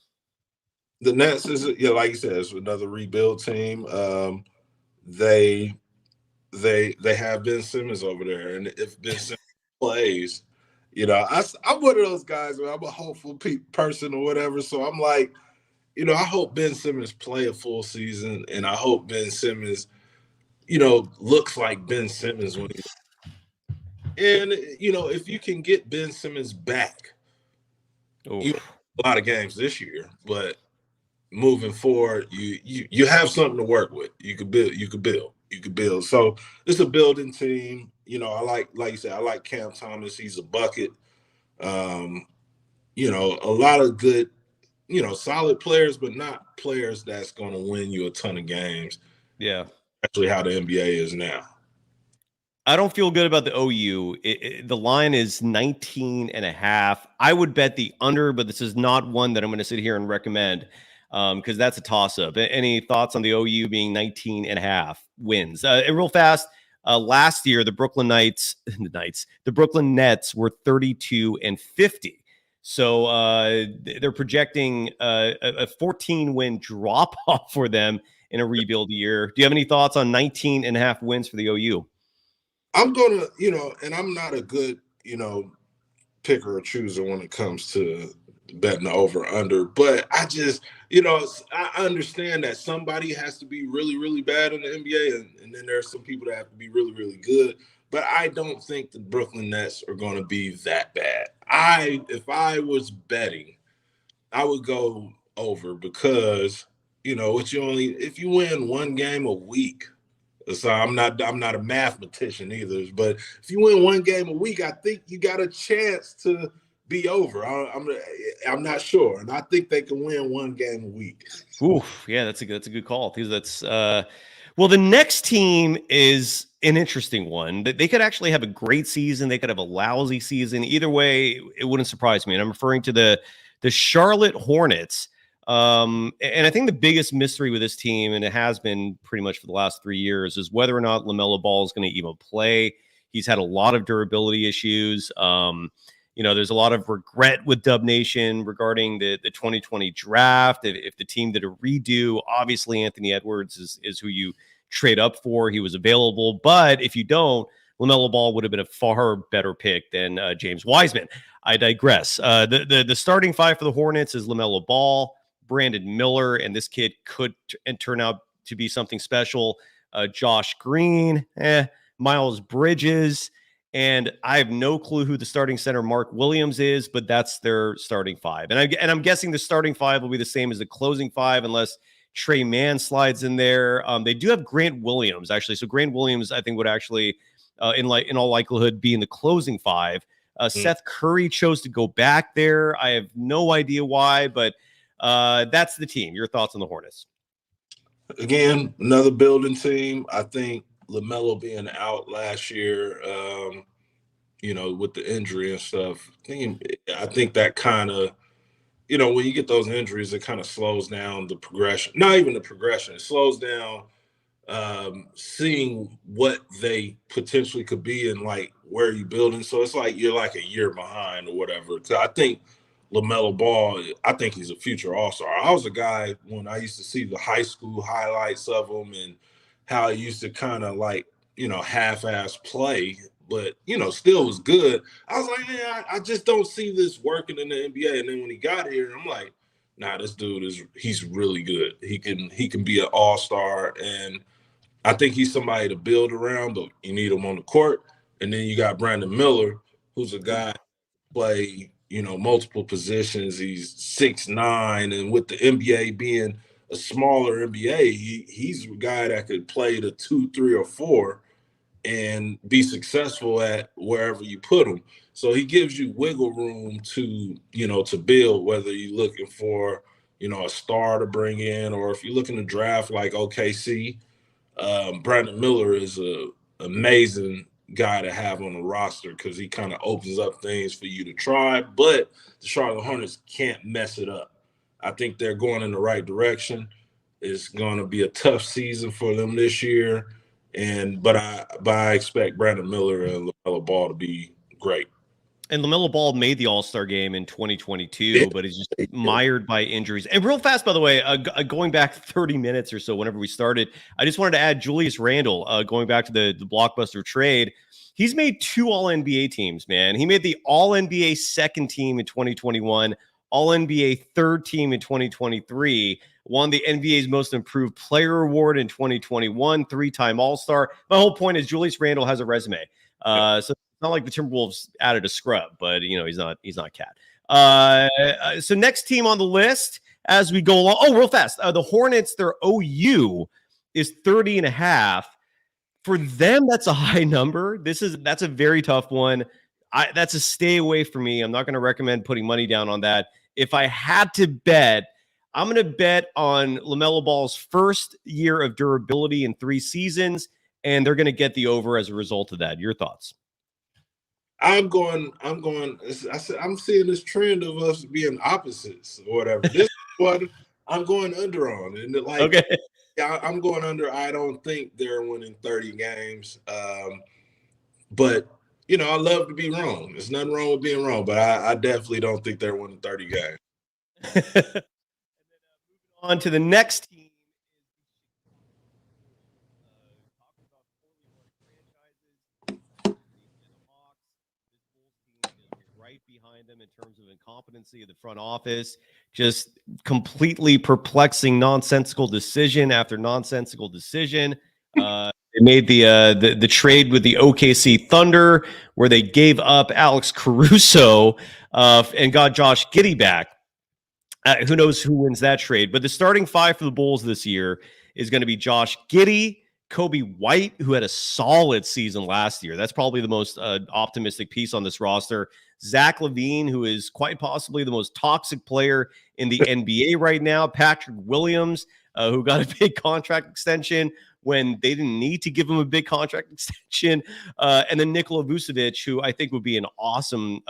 The Nets is, like you said, it's another rebuild team. They have Ben Simmons over there, and if Ben Simmons plays, I'm one of those guys where I'm a hopeful person or whatever. So I'm like, I hope Ben Simmons play a full season, and I hope Ben Simmons, looks like Ben Simmons when he. And if you can get Ben Simmons back, a lot of games this year, but moving forward, you have something to work with. You could build. So it's a building team. I like you said, I like Cam Thomas. He's a bucket. A lot of good, solid players, but not players that's going to win you a ton of games. Yeah. Actually, how the NBA is now. I don't feel good about the OU. The line is 19.5. I would bet the under, but this is not one that I'm going to sit here and recommend because that's a toss-up. Any thoughts on the OU being 19.5 wins? And real fast, last year, the Brooklyn Nets were 32-50. So they're projecting a 14-win drop-off for them in a rebuild year. Do you have any thoughts on 19.5 wins for the OU? I'm going to, and I'm not a good, picker or chooser when it comes to betting the over under, but I just, I understand that somebody has to be really, really bad in the NBA, and then there's some people that have to be really, really good. But I don't think the Brooklyn Nets are going to be that bad. If I was betting, I would go over because, if you win one game a week, so I'm not a mathematician either, but if you win one game a week, I think you got a chance to be over. I'm not sure, and I think they can win one game a week. Oof, yeah, that's a good call because that's well, the next team is an interesting one. They could actually have a great season. They could have a lousy season. Either way, it wouldn't surprise me. And I'm referring to the Charlotte Hornets. And I think the biggest mystery with this team, and it has been pretty much for the last 3 years, is whether or not LaMelo Ball is going to even play. He's had a lot of durability issues. There's a lot of regret with Dub Nation regarding the 2020 draft. If the team did a redo, obviously Anthony Edwards is who you trade up for. He was available. But if you don't, LaMelo Ball would have been a far better pick than James Wiseman. I digress. The starting five for the Hornets is LaMelo Ball, Brandon Miller, and this kid could turn out to be something special. Josh Green, Miles Bridges, and I have no clue who the starting center Mark Williams is, but that's their starting five. And I'm guessing the starting five will be the same as the closing five unless Trey Mann slides in there. They do have Grant Williams, actually. So Grant Williams, I think, would actually, in all likelihood, be in the closing five. Seth Curry chose to go back there. I have no idea why, but that's the team. Your thoughts on the Hornets? Again, another building team. I think LaMelo being out last year, with the injury and stuff, I think that kind of, when you get those injuries, it kind of slows down the progression. Not even the progression. It slows down seeing what they potentially could be and, like, where you're building. So it's like you're like a year behind or whatever. So I think LaMelo Ball, I think he's a future all-star. I was a guy when I used to see the high school highlights of him and how he used to kind of like, half-ass play, but, still was good. I was like, man, I just don't see this working in the NBA. And then when he got here, I'm like, nah, this dude he's really good. He can be an all-star. And I think he's somebody to build around, but you need him on the court. And then you got Brandon Miller, who's a guy play, multiple positions. He's 6'9", and with the NBA being a smaller NBA, he's a guy that could play the 2, 3, or 4 and be successful at wherever you put him. So he gives you wiggle room to build, whether you're looking for, a star to bring in, or if you're looking to draft like OKC. Brandon Miller is an amazing guy to have on the roster because he kind of opens up things for you to try, but the Charlotte Hornets can't mess it up. I think they're going in the right direction. It's going to be a tough season for them this year, but I expect Brandon Miller and LaMelo Ball to be great. And LaMelo Ball made the All-Star game in 2022, but he's just mired by injuries. And real fast, by the way, going back 30 minutes or so, whenever we started, I just wanted to add Julius Randle, going back to the Blockbuster trade. He's made 2 All-NBA teams, man. He made the All-NBA second team in 2021, All-NBA third team in 2023, won the NBA's Most Improved Player Award in 2021, 3-time All-Star. My whole point is Julius Randle has a resume. So it's not like the Timberwolves added a scrub, but he's not Cat. So next team on the list as we go along. Oh, real fast. The Hornets, their OU is 30.5. For them, that's a high number. That's a very tough one. That's a stay away for me. I'm not going to recommend putting money down on that. If I had to bet, I'm going to bet on LaMelo Ball's first year of durability in 3 seasons, and they're going to get the over as a result of that. Your thoughts? I'm seeing this trend of us being opposites or whatever. This is what I'm going under on. And Okay. Yeah, I'm going under. I don't think they're winning 30 games. But I love to be wrong. There's nothing wrong with being wrong, but I definitely don't think they're winning 30 games. And then moving on to the next team. Right behind them in terms of incompetency of the front office, just completely perplexing, nonsensical decision after nonsensical decision. They made the trade with the OKC Thunder, where they gave up Alex Caruso and got Josh Giddey back. Who knows who wins that trade? But the starting 5 for the Bulls this year is going to be Josh Giddey, Kobe White, who had a solid season last year. That's probably the most optimistic piece on this roster. Zach LaVine, who is quite possibly the most toxic player in the NBA right now. Patrick Williams, who got a big contract extension when they didn't need to give him a big contract extension. And then Nikola Vucevic, who I think would be an awesome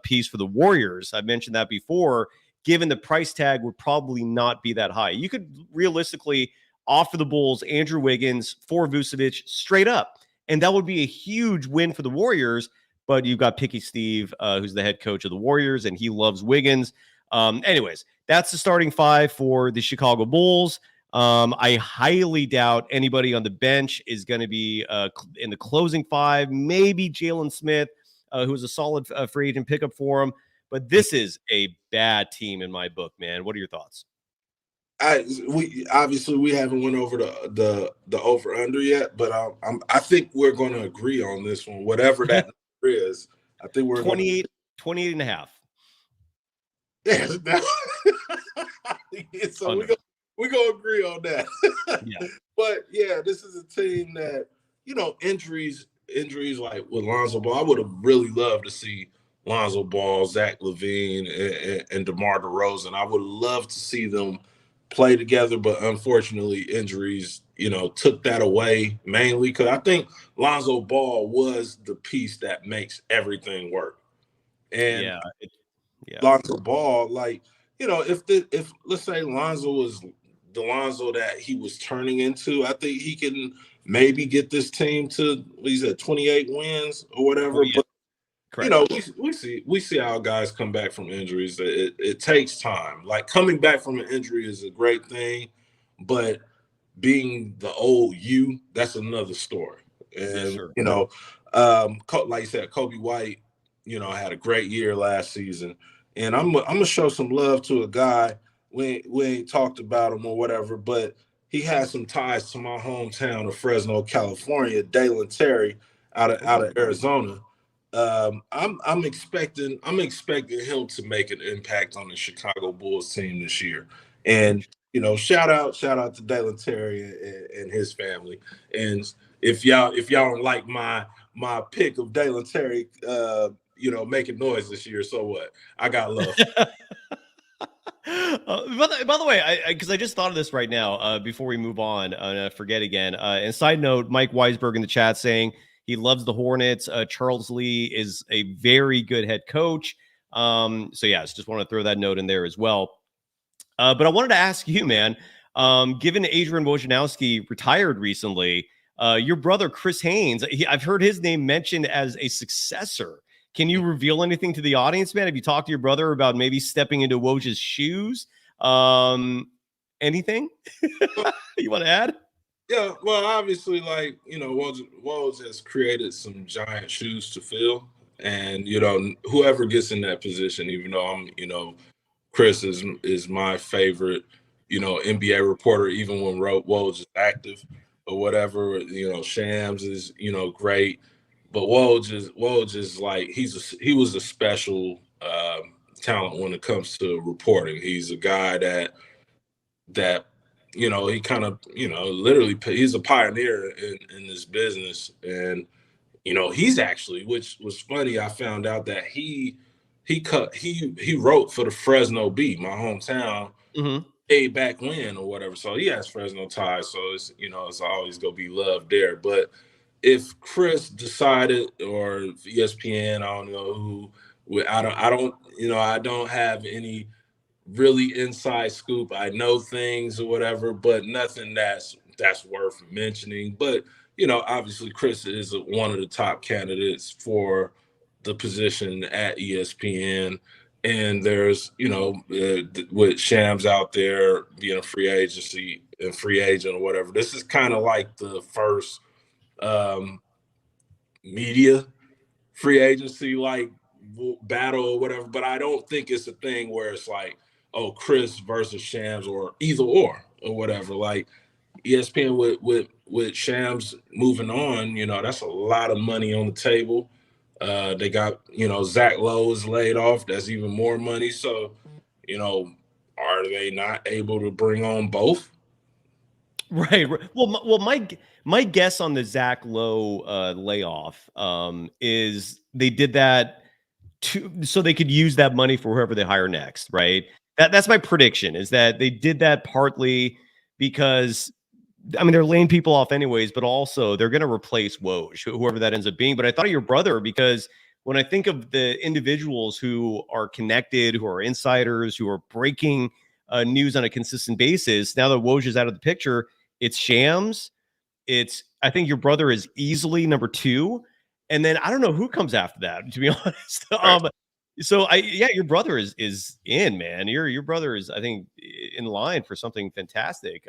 piece for the Warriors. I mentioned that before. Given the price tag would probably not be that high. You could realistically offer the Bulls Andrew Wiggins for Vucevic straight up, and that would be a huge win for the Warriors. But you've got Picky Steve, who's the head coach of the Warriors, and he loves Wiggins. Anyways, that's the starting 5 for the Chicago Bulls. I highly doubt anybody on the bench is going to be in the closing 5. Maybe Jalen Smith, who was a solid free agent pickup for him. But this is a bad team in my book, man. What are your thoughts? We haven't went over the over under yet, but I think we're going to agree on this one, whatever that number is. I think we're 28 and a half. Yeah, so we're gonna agree on that. Yeah. But yeah, this is a team that injuries like with Lonzo Ball. I would have really loved to see Lonzo Ball, Zach LaVine, and DeMar DeRozan. I would love to see them play together, but unfortunately, injuries, took that away mainly because I think Lonzo Ball was the piece that makes everything work. And Lonzo Ball, if let's say Lonzo was the Lonzo that he was turning into, I think he can maybe get this team to 28 wins or whatever. Oh, yeah. But correct. we see how guys come back from injuries. It takes time. Like coming back from an injury is a great thing, but being the old you, that's another story. And sure. Like you said, Kobe White, had a great year last season. And I'm gonna show some love to a guy. We ain't talked about him or whatever, but he has some ties to my hometown of Fresno, California. Dalen Terry out of Arizona. I'm expecting him to make an impact on the Chicago Bulls team this year. And shout out to Dalen Terry and his family. And if y'all don't like my pick of Dalen Terry, making noise this year, so what? I got love. By the way, because I just thought of this right now before we move on, and I forget again. And side note, Mike Weisberg in the chat saying he loves the Hornets. Charles Lee is a very good head coach. Just want to throw that note in there as well. But I wanted to ask you, man, given Adrian Wojnarowski retired recently, your brother Chris Haynes, I've heard his name mentioned as a successor. Can you reveal anything to the audience, man? Have you talked to your brother about maybe stepping into Woj's shoes? Anything you want to add? Yeah, well, obviously, Woj has created some giant shoes to fill. And, whoever gets in that position, even though Chris is my favorite, NBA reporter, even when Woj is active or whatever, Shams is, great. But Woj is like he was a special talent when it comes to reporting. He's a guy that he kind of literally he's a pioneer in this business, and he's actually, which was funny, I found out that he wrote for the Fresno Bee, my hometown, way back when or whatever. So he has Fresno ties, so it's always gonna be love there. But if Chris decided, or if ESPN, I don't know who, I don't have any really inside scoop. I know things or whatever, but nothing that's worth mentioning. But obviously Chris is one of the top candidates for the position at ESPN. And there's, with Shams out there being a free agent or whatever, this is kind of like the first media free agency like battle or whatever. But I don't think it's a thing where it's like, oh, Chris versus Shams or either or whatever. Like ESPN with Shams moving on, that's a lot of money on the table. They got, Zach Lowe is laid off. That's even more money. So, are they not able to bring on both? Right. Well, my guess on the Zach Lowe layoff is they did that so they could use that money for whoever they hire next. Right. That's my prediction, is that they did that partly because, I mean, they're laying people off anyways, but also they're going to replace Woj, whoever that ends up being. But I thought of your brother, because when I think of the individuals who are connected, who are insiders, who are breaking news on a consistent basis, now that Woj is out of the picture, it's Shams. I think your brother is easily number 2. And then I don't know who comes after that, to be honest. Right. So your brother is in, man. Your brother is, I think, in line for something fantastic.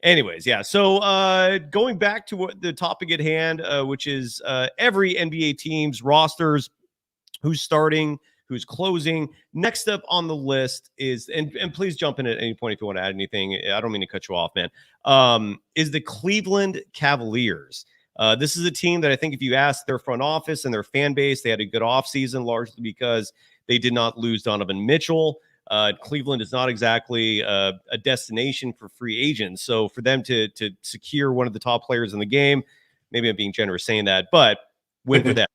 Anyways, yeah. So going back to what the topic at hand, which is every NBA team's rosters, who's starting, who's closing. Next up on the list is, and please jump in at any point if you want to add anything. I don't mean to cut you off, man. Is the Cleveland Cavaliers. This is a team that I think if you ask their front office and their fan base, they had a good offseason, largely because they did not lose Donovan Mitchell. Cleveland is not exactly a destination for free agents. So for them to secure one of the top players in the game, maybe I'm being generous saying that, but win for them.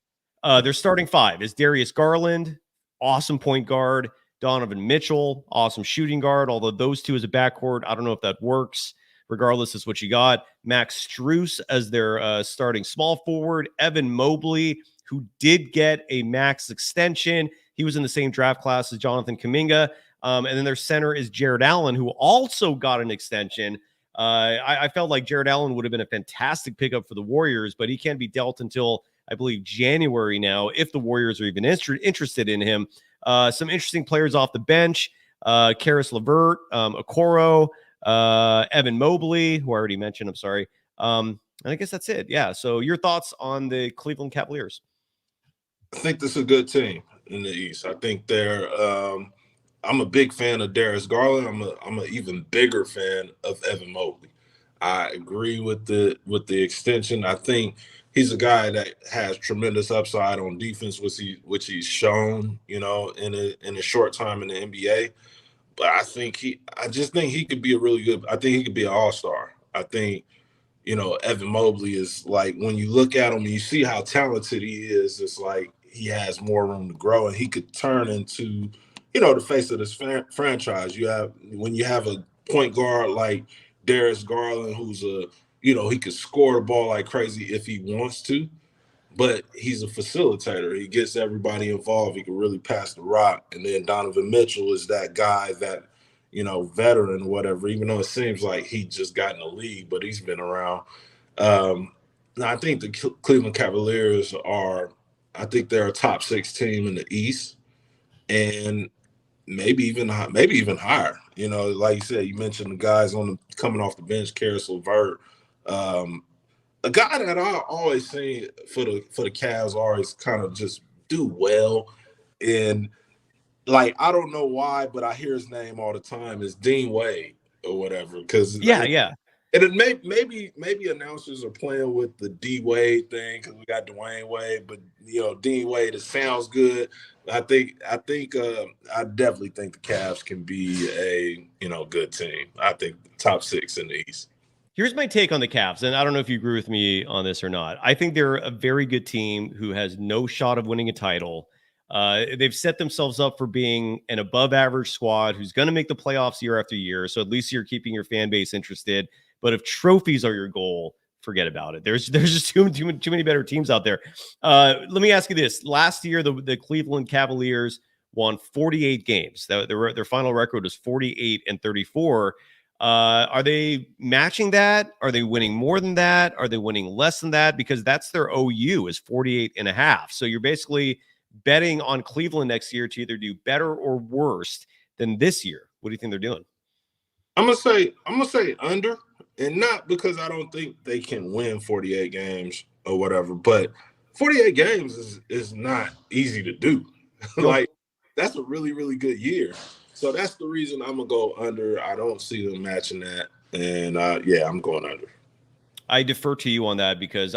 Their starting 5 is Darius Garland, awesome point guard, Donovan Mitchell, awesome shooting guard, although those two as a backcourt, I don't know if that works. Regardless, is what you got. Max Strus as their starting small forward. Evan Mobley, who did get a max extension. He was in the same draft class as Jonathan Kaminga. And then their center is Jared Allen, who also got an extension. I felt like Jared Allen would have been a fantastic pickup for the Warriors, but he can't be dealt until, I believe, January now, if the Warriors are even interested in him. Some interesting players off the bench. Karis LeVert, Okoro, Evan Mobley, who I already mentioned. I'm sorry. And I guess that's it. Yeah. So your thoughts on the Cleveland Cavaliers? I think this is a good team in the East. I think they're I'm a big fan of Darius Garland. I'm an even bigger fan of Evan Mobley. I agree with the extension. I think he's a guy that has tremendous upside on defense, which he's shown, in a short time in the NBA. But I just think he could be I think he could be an all-star. I think, Evan Mobley is like, when you look at him and you see how talented he is, it's like he has more room to grow, and he could turn into, the face of this franchise. When you have a point guard like Darius Garland, who's he could score the ball like crazy if he wants to, but he's a facilitator. He gets everybody involved. He can really pass the rock. And then Donovan Mitchell is that guy that, veteran or whatever, even though it seems like he just got in the league, but he's been around. Now, I think the Cleveland Cavaliers they're a top 6 team in the East, and maybe even higher. Like you said, you mentioned the guys coming off the bench, Karis LeVert. A guy that I always seen for the Cavs always kind of just do well, and like I don't know why, but I hear his name all the time, is Dean Wade or whatever. Because yeah. And it maybe announcers are playing with the D Wade thing because we got Dwayne Wade, but Dean Wade, it sounds good. I definitely think the Cavs can be a good team. I think top 6 in the East. Here's my take on the Cavs, and I don't know if you agree with me on this or not. I think they're a very good team who has no shot of winning a title. They've set themselves up for being an above-average squad who's going to make the playoffs year after year. So at least you're keeping your fan base interested. But if trophies are your goal, forget about it. There's just too many better teams out there. Let me ask you this: last year, the Cleveland Cavaliers won 48 games. Their final record was 48-34. Are they matching that? Are they winning more than that? Are they winning less than that? Because that's their OU is 48.5. So you're basically betting on Cleveland next year to either do better or worse than this year. What do you think they're doing? I'm gonna say under, and not because I don't think they can win 48 games or whatever, but 48 games is not easy to do. Like, that's a really, really good year. So that's the reason I'm gonna go under. I don't see them matching that, and I'm going under. I defer to you on that because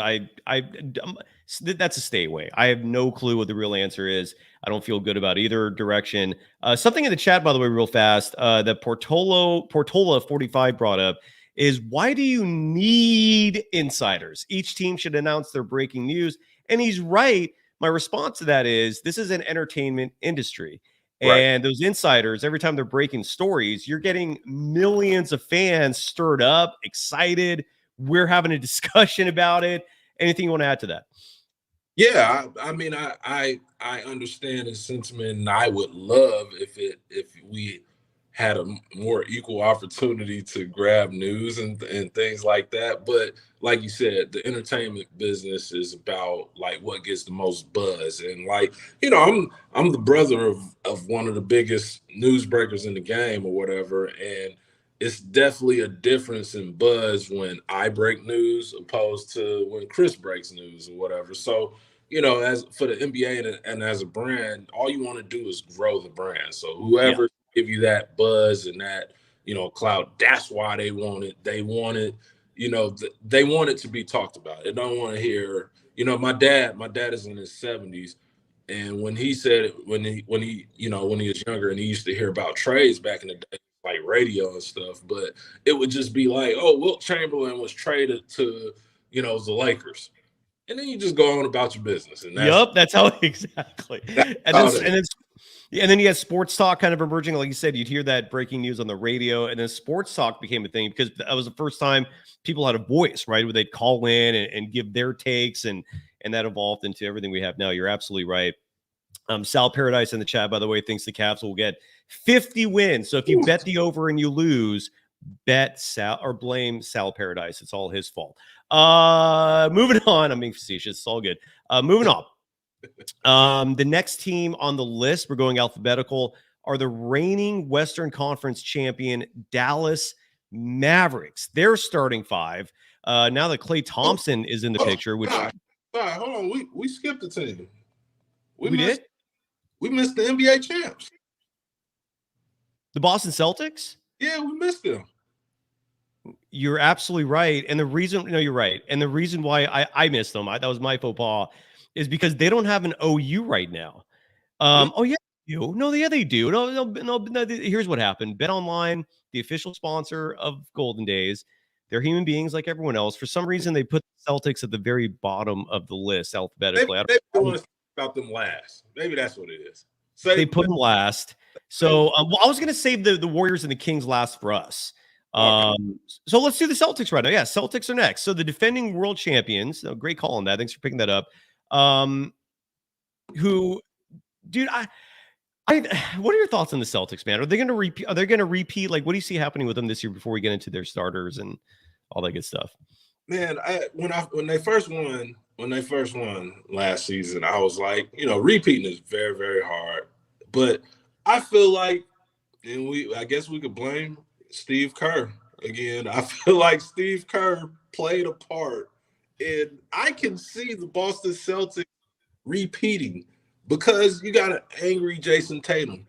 that's a stay away. I have no clue what the real answer is. I don't feel good about either direction. Something in the chat, by the way, real fast, that Portola 45 brought up is, why do you need insiders? Each team should announce their breaking news. And he's right. My response to that is, this is an entertainment industry. Right. And those insiders, every time they're breaking stories, you're getting millions of fans stirred up, excited. We're having a discussion about it. Anything you want to add to that? Yeah, I mean, I understand the sentiment, and I would love if we had a more equal opportunity to grab news and things like that. But like you said, the entertainment business is about like what gets the most buzz. And like, I'm the brother of one of the biggest newsbreakers in the game or whatever. And it's definitely a difference in buzz when I break news opposed to when Chris breaks news or whatever. So, as for the NBA and as a brand, all you want to do is grow the brand. So whoever give you that buzz and that, clout, that's why they want it. They want it, they want it to be talked about. They don't want to hear, my dad is in his 70s. And when he said it, when he was younger and he used to hear about trades back in the day, like radio and stuff, but it would just be like, oh, Wilt Chamberlain was traded to, the Lakers. And then you just go on about your business. And that's how exactly. And then you had sports talk kind of emerging. Like you said, you'd hear that breaking news on the radio, and then sports talk became a thing because that was the first time people had a voice, right? Where they'd call in and give their takes, and that evolved into everything we have now. You're absolutely right. Sal Paradise in the chat, by the way, thinks the Cavs will get 50 wins. So if you bet the over and you lose, bet Sal or blame Sal Paradise. It's all his fault. Moving on. I'm being facetious. It's all good. Moving on. The next team on the list, we're going alphabetical, are the reigning Western Conference champion Dallas Mavericks. They're starting 5. Now that Klay Thompson is in the picture, which hold on, we skipped the team. We did? We missed the NBA champs. The Boston Celtics? Yeah, we missed them. You're absolutely right. And the reason, you're right. And the reason why I missed them, that was my faux pas, is because they don't have an OU right now. Oh, yeah, they do. No, yeah, they do. No. Here's what happened. BetOnline, the official sponsor of Golden Days, they're human beings like everyone else. For some reason, they put the Celtics at the very bottom of the list alphabetically. Maybe they want to about them last. Maybe that's what it is. They put them last. So I was going to save the Warriors and the Kings last for us. So let's do the Celtics right now. Yeah, Celtics are next. So the defending world champions, great call on that. Thanks for picking that up. Dude, what are your thoughts on the Celtics, man? Are they going to repeat? Are they going to repeat? Like, what do you see happening with them this year before we get into their starters and all that good stuff? Man, when they first won last season, I was like, repeating is very, very hard. But I feel like, and I guess we could blame Steve Kerr again. I feel like Steve Kerr played a part, and I can see the Boston Celtics repeating because you got an angry Jason Tatum,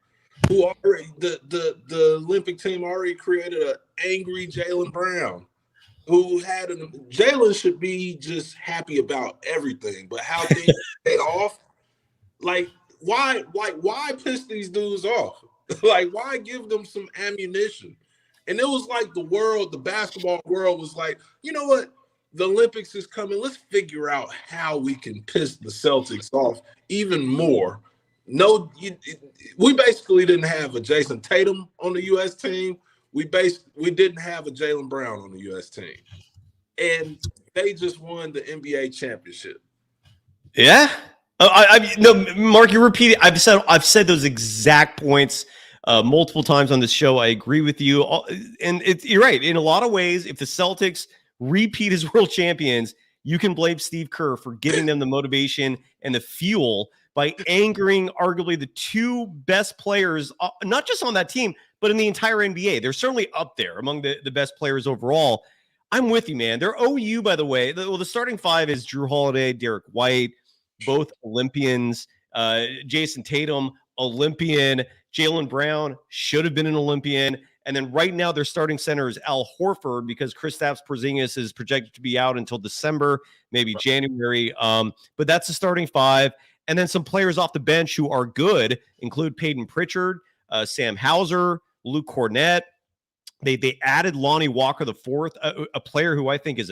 who already the Olympic team already created an angry Jaylen Brown. who had Jalen should be just happy about everything, but how things get off, like why piss these dudes off? Like, why give them some ammunition? And it was like the basketball world was like, you know what? The Olympics is coming. Let's figure out how we can piss the Celtics off even more. No, we basically didn't have a Jason Tatum on the U.S. team. We didn't have a Jaylen Brown on the U.S. team, and they just won the NBA championship. Yeah, no, Mark, you repeat it. I've said those exact points multiple times on this show. I agree with you, and you're right. In a lot of ways, if the Celtics repeat as world champions, you can blame Steve Kerr for giving them the motivation and the fuel by angering arguably the two best players, not just on that team, but in the entire NBA. They're certainly up there among the best players overall. I'm with you, man. Their OU, by the way, the starting five is Drew Holiday, Derek White, both Olympians. Jason Tatum, Olympian. Jaylen Brown should have been an Olympian. And then right now their starting center is Al Horford because Kristaps Porzingis is projected to be out until December, maybe January. But that's the starting five. And then some players off the bench who are good include Peyton Pritchard, Sam Hauser, Luke Cornett. They added Lonnie Walker IV, a player who I think is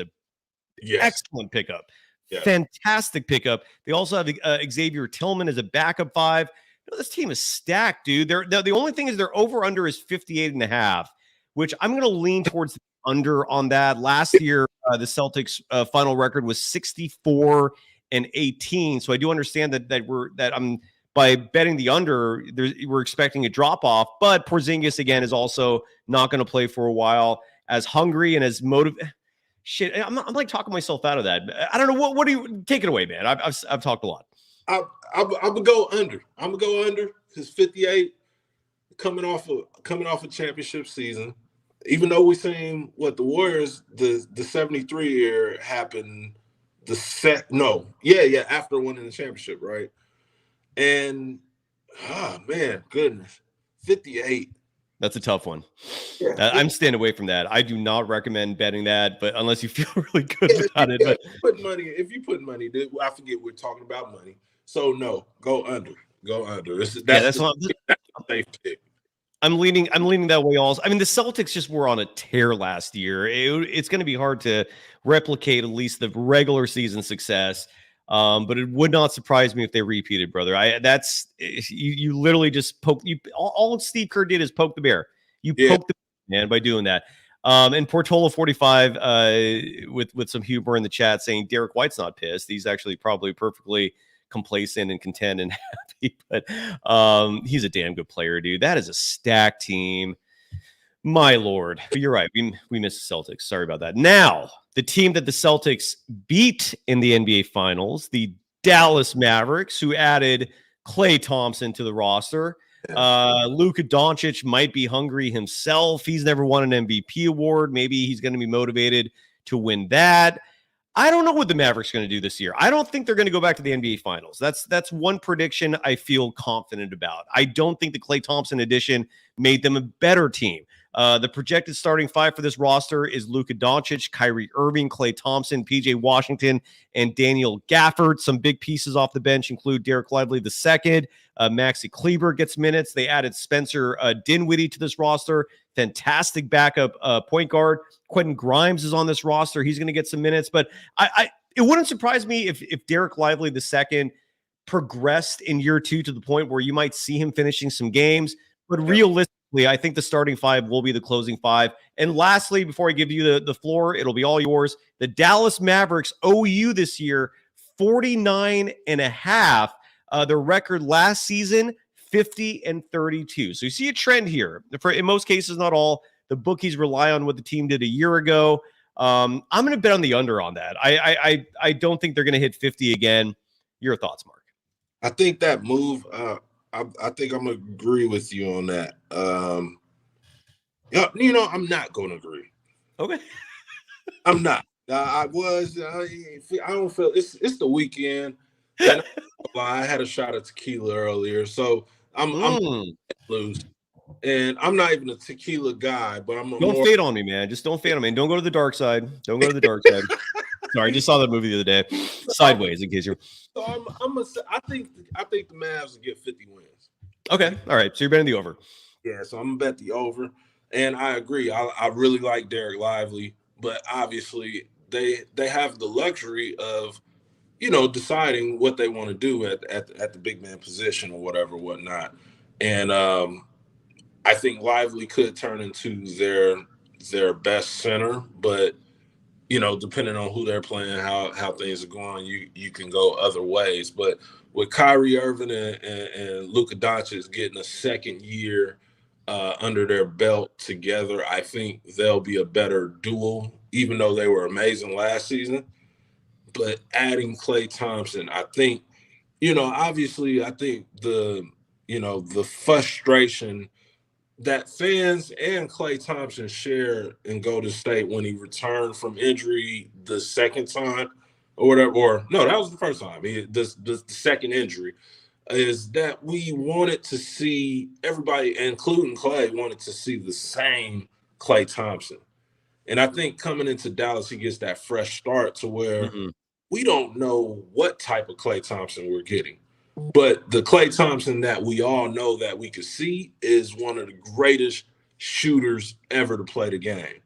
excellent pickup. Yeah. Fantastic pickup. They also have Xavier Tillman as a backup five. This team is stacked, dude. They're the only thing is their over-under is 58.5, which I'm going to lean towards the under on that. Last year, the Celtics final record was 64-18. So I do understand that I'm by betting the under, we're expecting a drop off. But Porzingis again is also not going to play for a while. As hungry and as motivated. Shit, I'm like talking myself out of that. I don't know what do you take it away, man? I've talked a lot. I'm gonna go under. I'm gonna go under because 58 coming off a championship season. Even though we seen what the Warriors, the 73 year happened after winning the championship, right? And man, goodness, 58. That's a tough one. Yeah. I'm staying away from that. I do not recommend betting that, but unless you feel really good about it. But if you put money, I forget we're talking about money. So no, go under. Go under. That's a safe pick. I'm leaning that way also. I mean, the Celtics just were on a tear last year. It's going to be hard to replicate at least the regular season success. But it would not surprise me if they repeated, brother. You literally just poke. All Steve Kerr did is poke the bear. You poke the bear, man, by doing that. And Portola 45 with some humor in the chat saying Derek White's not pissed. He's actually probably perfectly complacent and content and happy. But he's a damn good player, dude. That is a stacked team. My Lord. But you're right. We missed the Celtics. Sorry about that. Now, the team that the Celtics beat in the NBA Finals, the Dallas Mavericks, who added Klay Thompson to the roster. Luka Doncic might be hungry himself. He's never won an MVP award. Maybe he's going to be motivated to win that. I don't know what the Mavericks are going to do this year. I don't think they're going to go back to the NBA Finals. That's one prediction I feel confident about. I don't think the Klay Thompson addition made them a better team. The projected starting five for this roster is Luka Doncic, Kyrie Irving, Klay Thompson, PJ Washington, and Daniel Gafford. Some big pieces off the bench include Derek Lively II. Maxi Kleber gets minutes. They added Spencer Dinwiddie to this roster. Fantastic backup point guard. Quentin Grimes is on this roster. He's going to get some minutes. But it wouldn't surprise me if Derek Lively II progressed in year two to the point where you might see him finishing some games. But realistically, I think the starting five will be the closing five. And lastly, before I give you the floor, it'll be all yours. The Dallas Mavericks OU this year, 49.5. Their record last season, 50-32. So you see a trend here. In most cases, not all. The bookies rely on what the team did a year ago. I'm going to bet on the under on that. I don't think they're going to hit 50 again. Your thoughts, Mark? I think that move. I think I'm gonna agree with you on that. I'm not gonna agree. Okay. I'm not. I don't feel it's the weekend. And I had a shot of tequila earlier, so I'm lose. And I'm not even a tequila guy, but I'm Don't more. fade on me, man. Just don't fade on me. And don't go to the dark side. Don't go to the dark side. Sorry, I just saw that movie the other day. Sideways, in case you're. So I think the Mavs will get 50 wins. Okay, all right. So you're betting the over. Yeah, so I'm gonna bet the over, and I agree. I really like Derek Lively, but obviously they have the luxury of, deciding what they want to do at the big man position or whatnot. And I think Lively could turn into their best center, but depending on who they're playing, how things are going, you can go other ways. But with Kyrie Irving and Luka Doncic getting a second year under their belt together, I think they'll be a better duo, even though they were amazing last season. But adding Klay Thompson, I think, obviously, I think the frustration that fans and Klay Thompson share in Golden State when he returned from injury the second time or whatever, or no, that was the first time. The second injury is that we wanted to see everybody, including Klay, wanted to see the same Klay Thompson. And I think coming into Dallas, he gets that fresh start to where we don't know what type of Klay Thompson we're getting. But the Klay Thompson that we all know that we could see is one of the greatest shooters ever to play the game.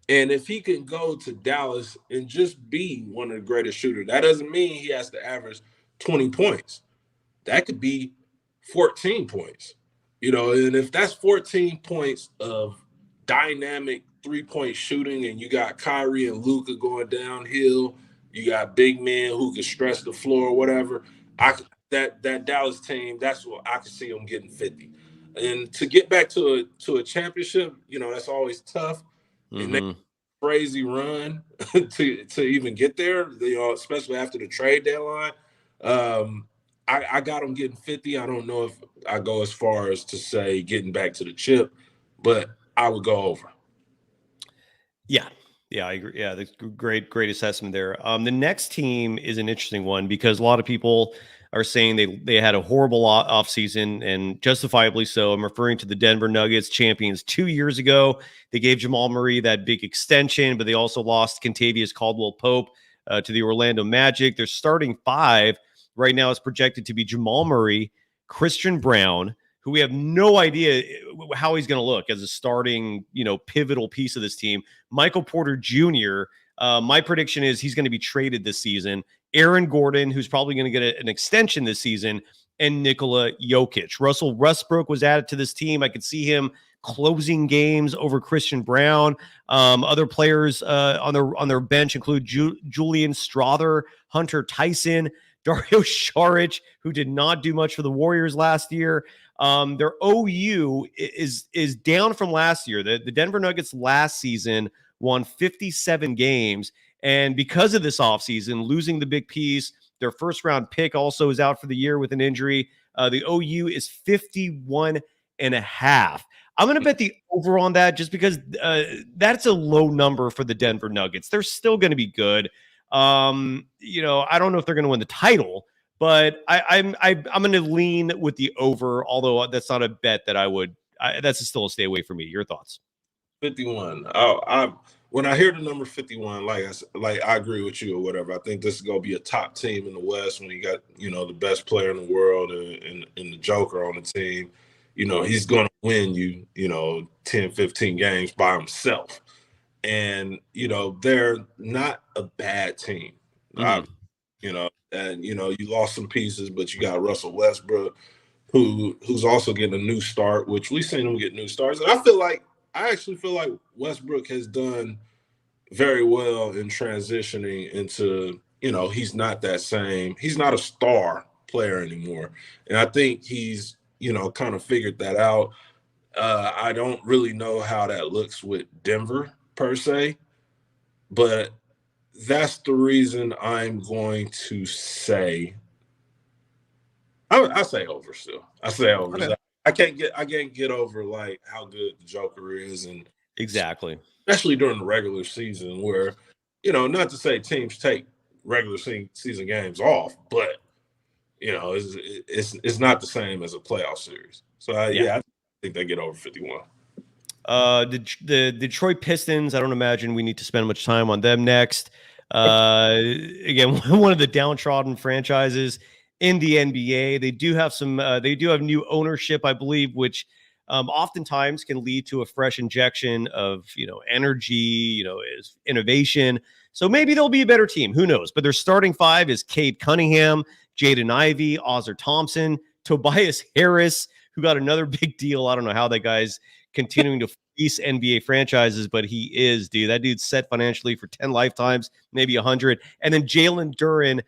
And if he can go to Dallas and just be one of the greatest shooters, that doesn't mean he has to average 20 points. That could be 14 points. And if that's 14 points of dynamic three-point shooting and you got Kyrie and Luka going downhill, you got big men who can stretch the floor or whatever, that Dallas team, that's what I could see them getting 50. And to get back to a championship, that's always tough. And they crazy run to even get there, especially after the trade deadline. I got them getting 50. I don't know if I go as far as to say getting back to the chip, but I would go over. Yeah, I agree. Yeah, that's great assessment there. The next team is an interesting one because a lot of people are saying they had a horrible offseason, and justifiably so. I'm referring to the Denver Nuggets, champions 2 years ago. They gave Jamal Murray that big extension, but they also lost Kentavious Caldwell-Pope to the Orlando Magic. Their starting five right now is projected to be Jamal Murray, Christian Brown, who we have no idea how he's going to look as a starting, pivotal piece of this team. Michael Porter Jr., my prediction is he's going to be traded this season. Aaron Gordon, who's probably going to get an extension this season, and Nikola Jokic. Russell Westbrook was added to this team. I could see him closing games over Christian Brown. Other players on their bench include Julian Strawther, Hunter Tyson, Dario Saric, who did not do much for the Warriors last year. Their OU is down from last year. The Denver Nuggets last season won 57 games. And because of this offseason, losing the big piece, their first round pick also is out for the year with an injury. The OU is 51.5. I'm going to bet the over on that just because that's a low number for the Denver Nuggets. They're still going to be good. I don't know if they're going to win the title, but I'm going to lean with the over, although that's not a bet that that's still a stay away from me. Your thoughts? 51. When I hear the number 51, I agree with you or whatever. I think this is going to be a top team in the West when you got, the best player in the world and the Joker on the team. He's going to win 10, 15 games by himself. And, they're not a bad team. You lost some pieces, but you got Russell Westbrook, who's also getting a new start, which we've seen him get new starts. And I actually feel like Westbrook has done very well in transitioning into, he's not a star player anymore. And I think he's, kind of figured that out. I don't really know how that looks with Denver per se, but that's the reason I'm going to say, I say over still. I say over. Okay. I can't get over like how good the Joker is, and exactly, especially during the regular season, where not to say teams take regular season games off, but it's not the same as a playoff series. So I think they get over 51. The Detroit Pistons, I don't imagine we need to spend much time on them next. Again, one of the downtrodden franchises in the NBA. They do have new ownership, I believe, which oftentimes can lead to a fresh injection of, energy, innovation. So maybe they'll be a better team. Who knows? But their starting five is Cade Cunningham, Jaden Ivey, Ozzer Thompson, Tobias Harris, who got another big deal. I don't know how that guy's continuing to fleece NBA franchises, but he is, dude. That dude's set financially for 10 lifetimes, maybe 100. And then Jalen Duren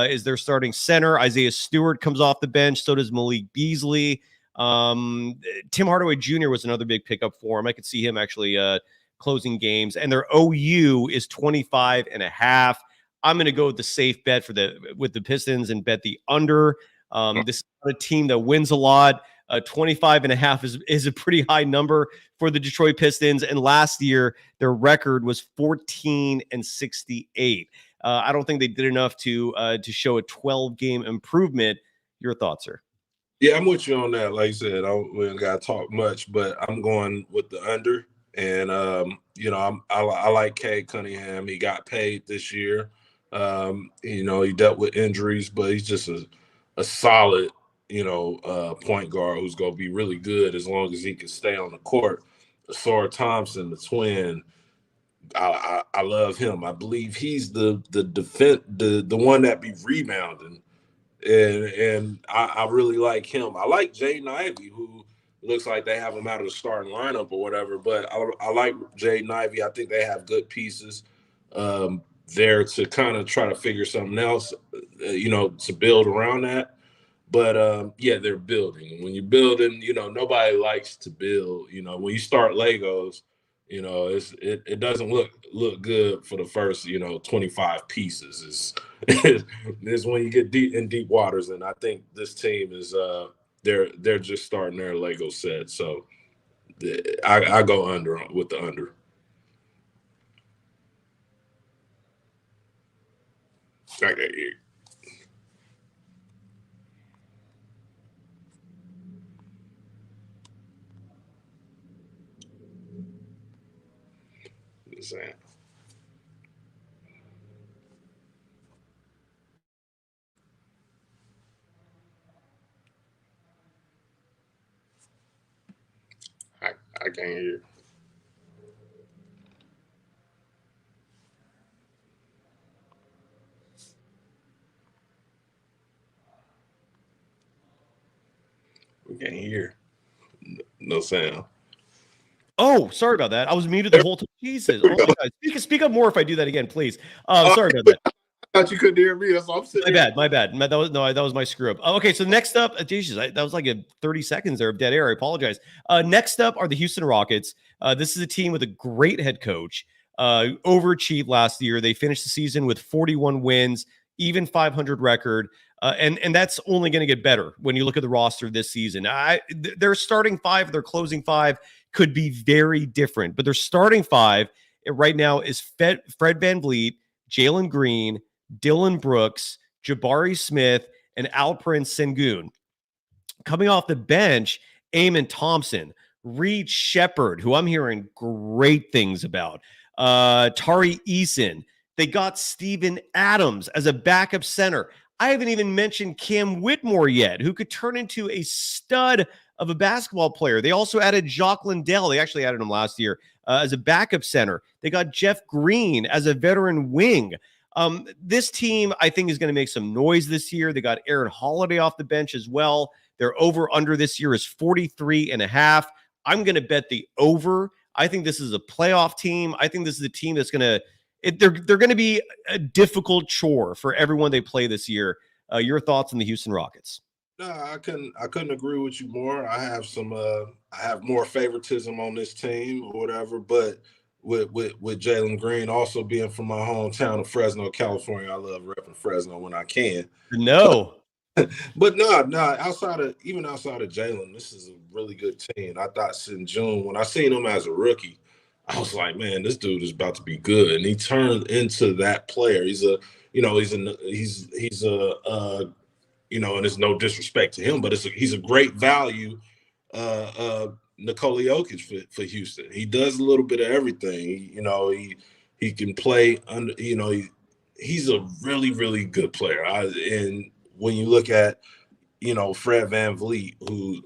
is their starting center. Isaiah Stewart comes off the bench. So does Malik Beasley. Tim Hardaway Jr. was another big pickup for him. I could see him actually closing games. And their OU is 25.5. I'm going to go with the safe bet with the Pistons and bet the under. This is not a team that wins a lot. 25.5 is a pretty high number for the Detroit Pistons. And last year, their record was 14-68. I don't think they did enough to show a 12-game improvement. Your thoughts, sir? Yeah, I'm with you on that. Like I said, we don't got to talk much, but I'm going with the under. And, I like Cade Cunningham. He got paid this year. He dealt with injuries, but he's just a solid, point guard who's going to be really good as long as he can stay on the court. Ozzer Thompson, the twin, I love him. I believe he's the one that be rebounding. And I really like him. I like Jaden Ivey, who looks like they have him out of the starting lineup or whatever. But I like Jaden Ivey. I think they have good pieces there to kind of try to figure something else, to build around that. But, they're building. When you're building, nobody likes to build. When you start Legos, it doesn't look good for the first 25 pieces. Is when you get deep waters, and I think this team is they're just starting their Lego set. So I go under with the under. Okay. Saying. I can't hear. We can't hear. No sound. Oh, sorry about that. I was muted the whole time. Jesus. Oh my God. Speak up more if I do that again, please. Sorry about that. I thought you couldn't hear me. That's all I'm saying. My bad. That was my screw up. Okay, so next up, Jesus, that was like a 30 seconds there of dead air. I apologize. Next up are the Houston Rockets. This is a team with a great head coach. Overachieved last year. They finished the season with 41 wins, even 500 record. And that's only going to get better when you look at the roster this season. Their starting five, their closing five could be very different, but their starting five right now is Fred VanVleet, Jalen Green, Dylan Brooks, Jabari Smith, and Alperen Sengun. Coming off the bench, Amen Thompson, Reed Shepherd, who I'm hearing great things about, Tari Eason. They got Steven Adams as a backup center. I haven't even mentioned Cam Whitmore yet, who could turn into a stud of a basketball player. They also added Jacques Lindell. They actually added him last year as a backup center. They got Jeff Green as a veteran wing. This team, I think, is going to make some noise this year. They got Aaron Holiday off the bench as well. Their over-under this year is 43.5. I'm going to bet the over. I think this is a playoff team. I think this is a team that's going to they're going to be a difficult chore for everyone they play this year. Your thoughts on the Houston Rockets? No, I couldn't agree with you more. I have more favoritism on this team or whatever, but with Jalen Green also being from my hometown of Fresno, California, I love repping Fresno when I can. No. But no, outside of Jalen, this is a really good team. I thought in June when I seen him as a rookie, I was like, man, this dude is about to be good, and he turned into that player. He's and it's no disrespect to him, but he's a great value Nikola Jokic for Houston. He does a little bit of everything. He can play under. He's a really, really good player. And when you look at Fred VanVleet,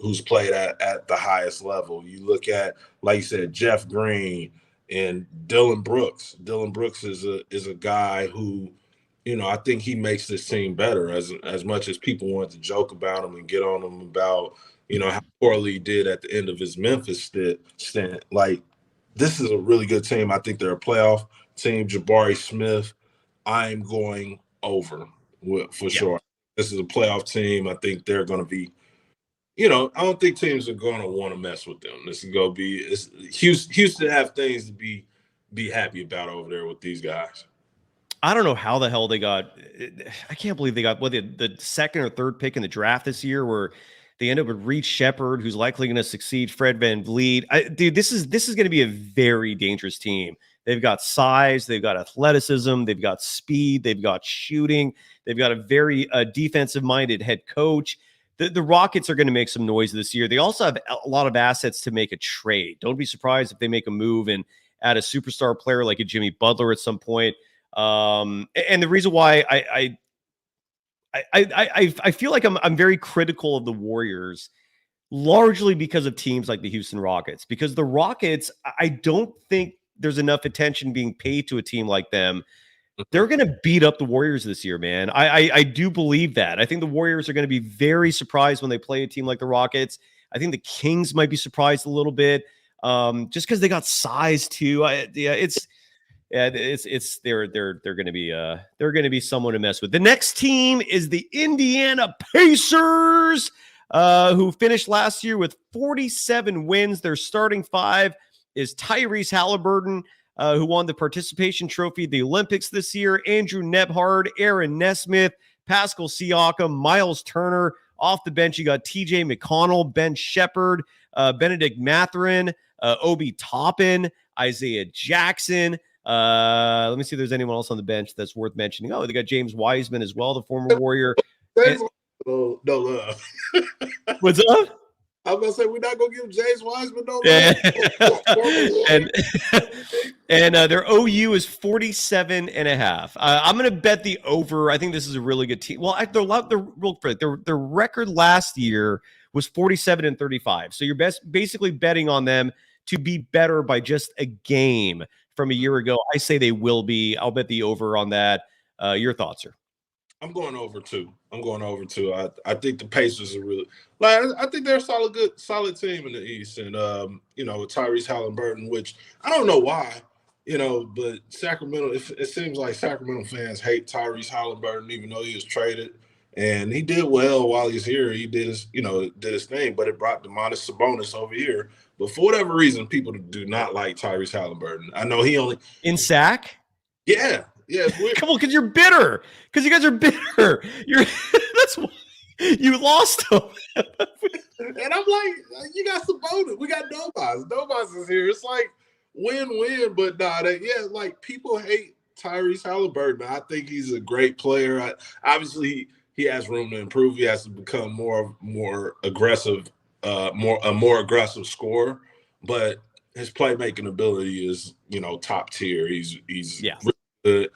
who's played at the highest level, you look at, like you said, Jeff Green and Dylan Brooks. Dylan Brooks is a guy who, I think he makes this team better. As much as people want to joke about him and get on him about how poorly he did at the end of his Memphis stint. Like, this is a really good team. I think they're a playoff team. Jabari Smith, I'm going over for sure. This is a playoff team. I think they're going to be, I don't think teams are going to want to mess with them. This is going to be Houston have things to be happy about over there with these guys. I don't know how the hell they got. I can't believe they got the second or third pick in the draft this year, where they end up with Reed Shepherd, who's likely going to succeed. Fred VanVleet. Dude, this is going to be a very dangerous team. They've got size, they've got athleticism, they've got speed, they've got shooting, they've got a very defensive-minded head coach. The Rockets are going to make some noise this year. They also have a lot of assets to make a trade. Don't be surprised if they make a move and add a superstar player like a Jimmy Butler at some point. And the reason why I feel like I'm very critical of the Warriors, largely because of teams like the Houston Rockets, because the Rockets, I don't think there's enough attention being paid to a team like them. They're going to beat up the Warriors this year, man. I do believe that. I think the Warriors are going to be very surprised when they play a team like the Rockets. I think the Kings might be surprised a little bit, just because they got size too. They're going to be someone to mess with. The next team is the Indiana Pacers, who finished last year with 47 wins. Their starting five is Tyrese Halliburton, who won the participation trophy at the Olympics this year, Andrew Nebhard, Aaron Nesmith, Pascal Siakam, Miles Turner. Off the bench, you got TJ McConnell, Ben Shepherd, Benedict Mathurin, Obi Toppin, Isaiah Jackson. Let me see if there's anyone else on the bench that's worth mentioning. Oh, they got James Wiseman as well, the former Warrior. No love. What's up? I was going to say, we're not going to give James Wiseman no love. And their OU is 47.5. I'm going to bet the over. I think this is a really good team. Well, their record last year was 47-35. So you're basically betting on them to be better by just a game from a year ago. I say they will be. I'll bet the over on that. Your thoughts, sir? I'm going over too. I think the Pacers are really, I think they're a solid team in the East. And, with Tyrese Halliburton, which I don't know why, but Sacramento, it seems like Sacramento fans hate Tyrese Halliburton, even though he was traded. And he did well while he's here. He did his thing, but it brought Domantas Sabonis over here. But for whatever reason, people do not like Tyrese Halliburton. I know he only in sack. Yeah. Come on, because you're bitter. Because you guys are bitter. That's why you lost him. And I'm like, you got Sabonis. We got Domas. Domas is here. It's like win-win, but people hate Tyrese Halliburton. I think he's a great player. Obviously, he has room to improve. He has to become more aggressive, a more aggressive scorer. But his playmaking ability is, top tier. He's really good.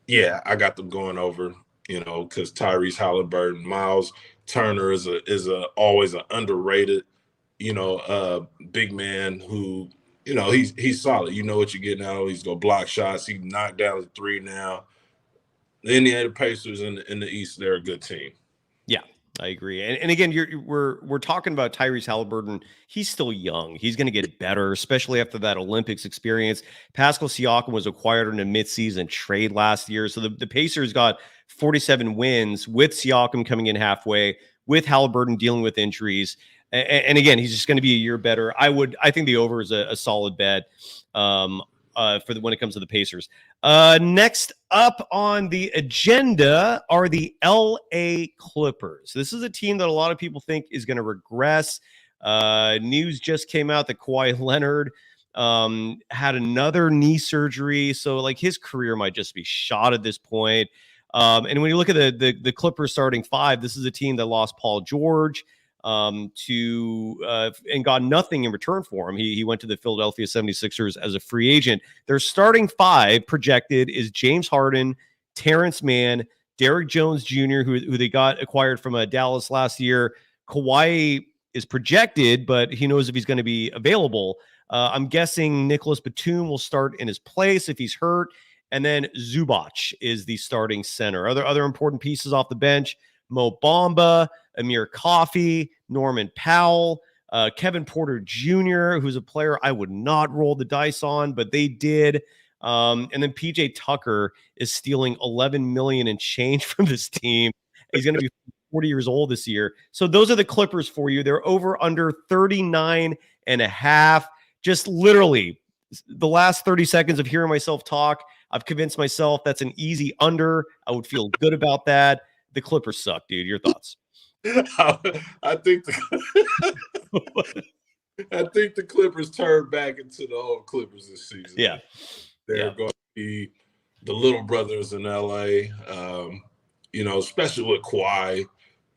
Yeah, I got them going over, because Tyrese Halliburton, Miles Turner is always an underrated, big man who, he's solid. You know what you're getting out of. He's gonna block shots. He knocked down the three now. The Indiana Pacers in the East, they're a good team. Yeah, I agree. And again, we're talking about Tyrese Halliburton. He's still young. He's going to get better, especially after that Olympics experience. Pascal Siakam was acquired in a midseason trade last year. So the Pacers got 47 wins with Siakam coming in halfway, with Halliburton dealing with injuries. And again, he's just going to be a year better. I think the over is a solid bet when it comes to the Pacers. Next up on the agenda are the LA Clippers. This is a team that a lot of people think is going to regress. News just came out that Kawhi Leonard had another knee surgery. So his career might just be shot at this point. And when you look at the Clippers starting five, this is a team that lost Paul George. and got nothing in return for him. He went to the Philadelphia 76ers as a free agent. Their starting five projected is James Harden, Terrence Mann, Derrick Jones Jr., who they got acquired from Dallas last year. Kawhi is projected, but he knows if he's going to be available. I'm guessing Nicholas Batum will start in his place if he's hurt. And then Zubac is the starting center. Other important pieces off the bench: Mo Bamba, Amir Coffey, Norman Powell, Kevin Porter Jr., who's a player I would not roll the dice on, but they did. And then PJ Tucker is stealing $11 million in change from this team. He's going to be 40 years old this year. So those are the Clippers for you. They're over under 39.5. Just literally the last 30 seconds of hearing myself talk, I've convinced myself that's an easy under. I would feel good about that. The Clippers suck, dude. Your thoughts? I think the Clippers turned back into the old Clippers this season. Yeah. They're going to be the little brothers in LA, especially with Kawhi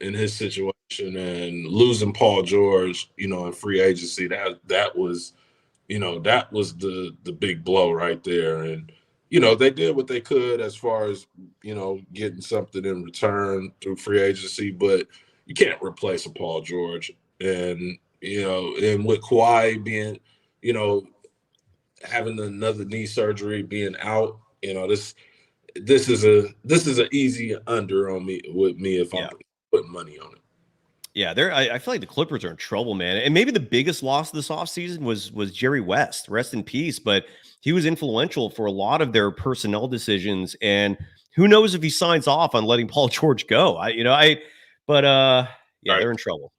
in his situation and losing Paul George, in free agency. That was the big blow right there. And, they did what they could as far as, getting something in return through free agency, but you can't replace a Paul George. And, and with Kawhi being, having another knee surgery, being out, this is an easy under on me if I'm putting money on it. Yeah, I feel like the Clippers are in trouble, man. And maybe the biggest loss this offseason was Jerry West. Rest in peace. But he was influential for a lot of their personnel decisions. And who knows if he signs off on letting Paul George go. They're in trouble.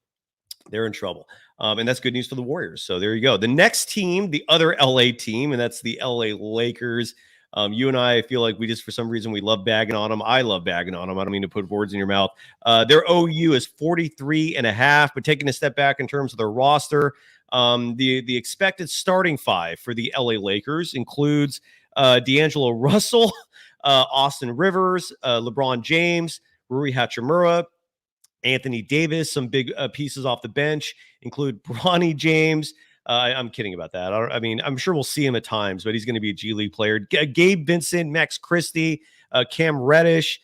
They're in trouble. And that's good news for the Warriors. So there you go. The next team, the other LA team, and that's the LA Lakers. You and I feel like we just, for some reason, we love bagging on them. I love bagging on them. I don't mean to put words in your mouth. Their OU is 43.5, but taking a step back in terms of their roster, the expected starting five for the LA Lakers includes D'Angelo Russell, Austin Rivers, LeBron James, Rui Hachimura, Anthony Davis. Some big pieces off the bench include Bronny James. I'm kidding about that. I'm sure we'll see him at times, but he's going to be a G League player. Gabe Vincent, Max Christie, Cam Reddish,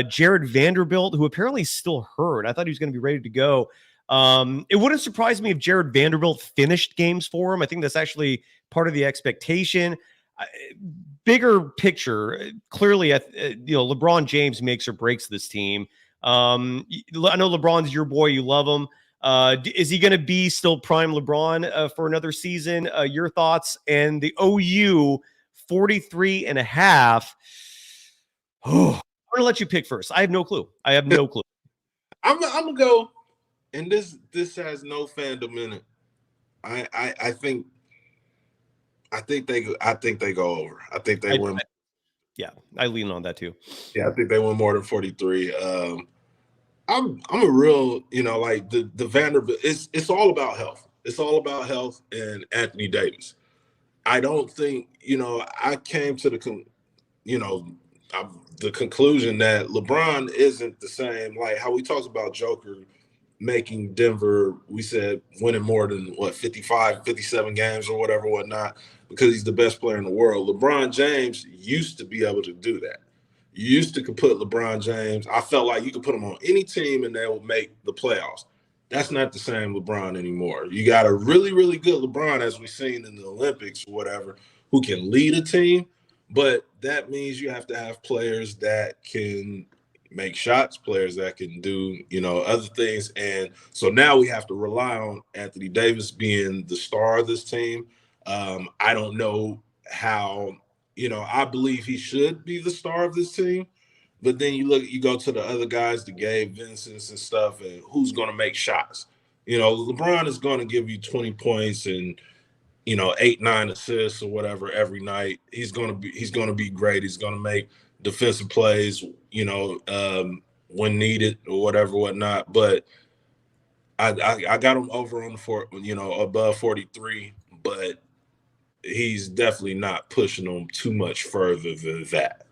Jared Vanderbilt, who apparently is still hurt. I thought he was going to be ready to go. It wouldn't surprise me if Jared Vanderbilt finished games for him. I think that's actually part of the expectation. Bigger picture, clearly, LeBron James makes or breaks this team. I know LeBron's your boy. You love him. Is he going to be still prime LeBron for another season? Your thoughts? And the OU 43.5. I'm going to let you pick first. I have no clue. I'm going to go, and this has no fandom in it. I think they go over. I think they win. I lean on that too. Yeah, I think they win more than 43. I'm a real, like the Vanderbilt. It's all about health. It's all about health and Anthony Davis. I don't think, I came to the conclusion that LeBron isn't the same. Like how we talked about Joker making Denver, we said winning more than 55, 57 games or whatnot, because he's the best player in the world. LeBron James used to be able to do that. You used to could put LeBron James. I felt like you could put him on any team and they would make the playoffs. That's not the same LeBron anymore. You got a really, really good LeBron, as we've seen in the Olympics or whatever, who can lead a team. But that means you have to have players that can make shots, players that can do, other things. And so now we have to rely on Anthony Davis being the star of this team. I don't know how. I believe he should be the star of this team, but then you go to the other guys, the Gabe Vincents and stuff, and who's going to make shots? LeBron is going to give you 20 points and 8-9 assists or whatever every night. He's going to be great. He's going to make defensive plays, when needed or whatnot. But I got him over on above 43, but he's definitely not pushing them too much further than that.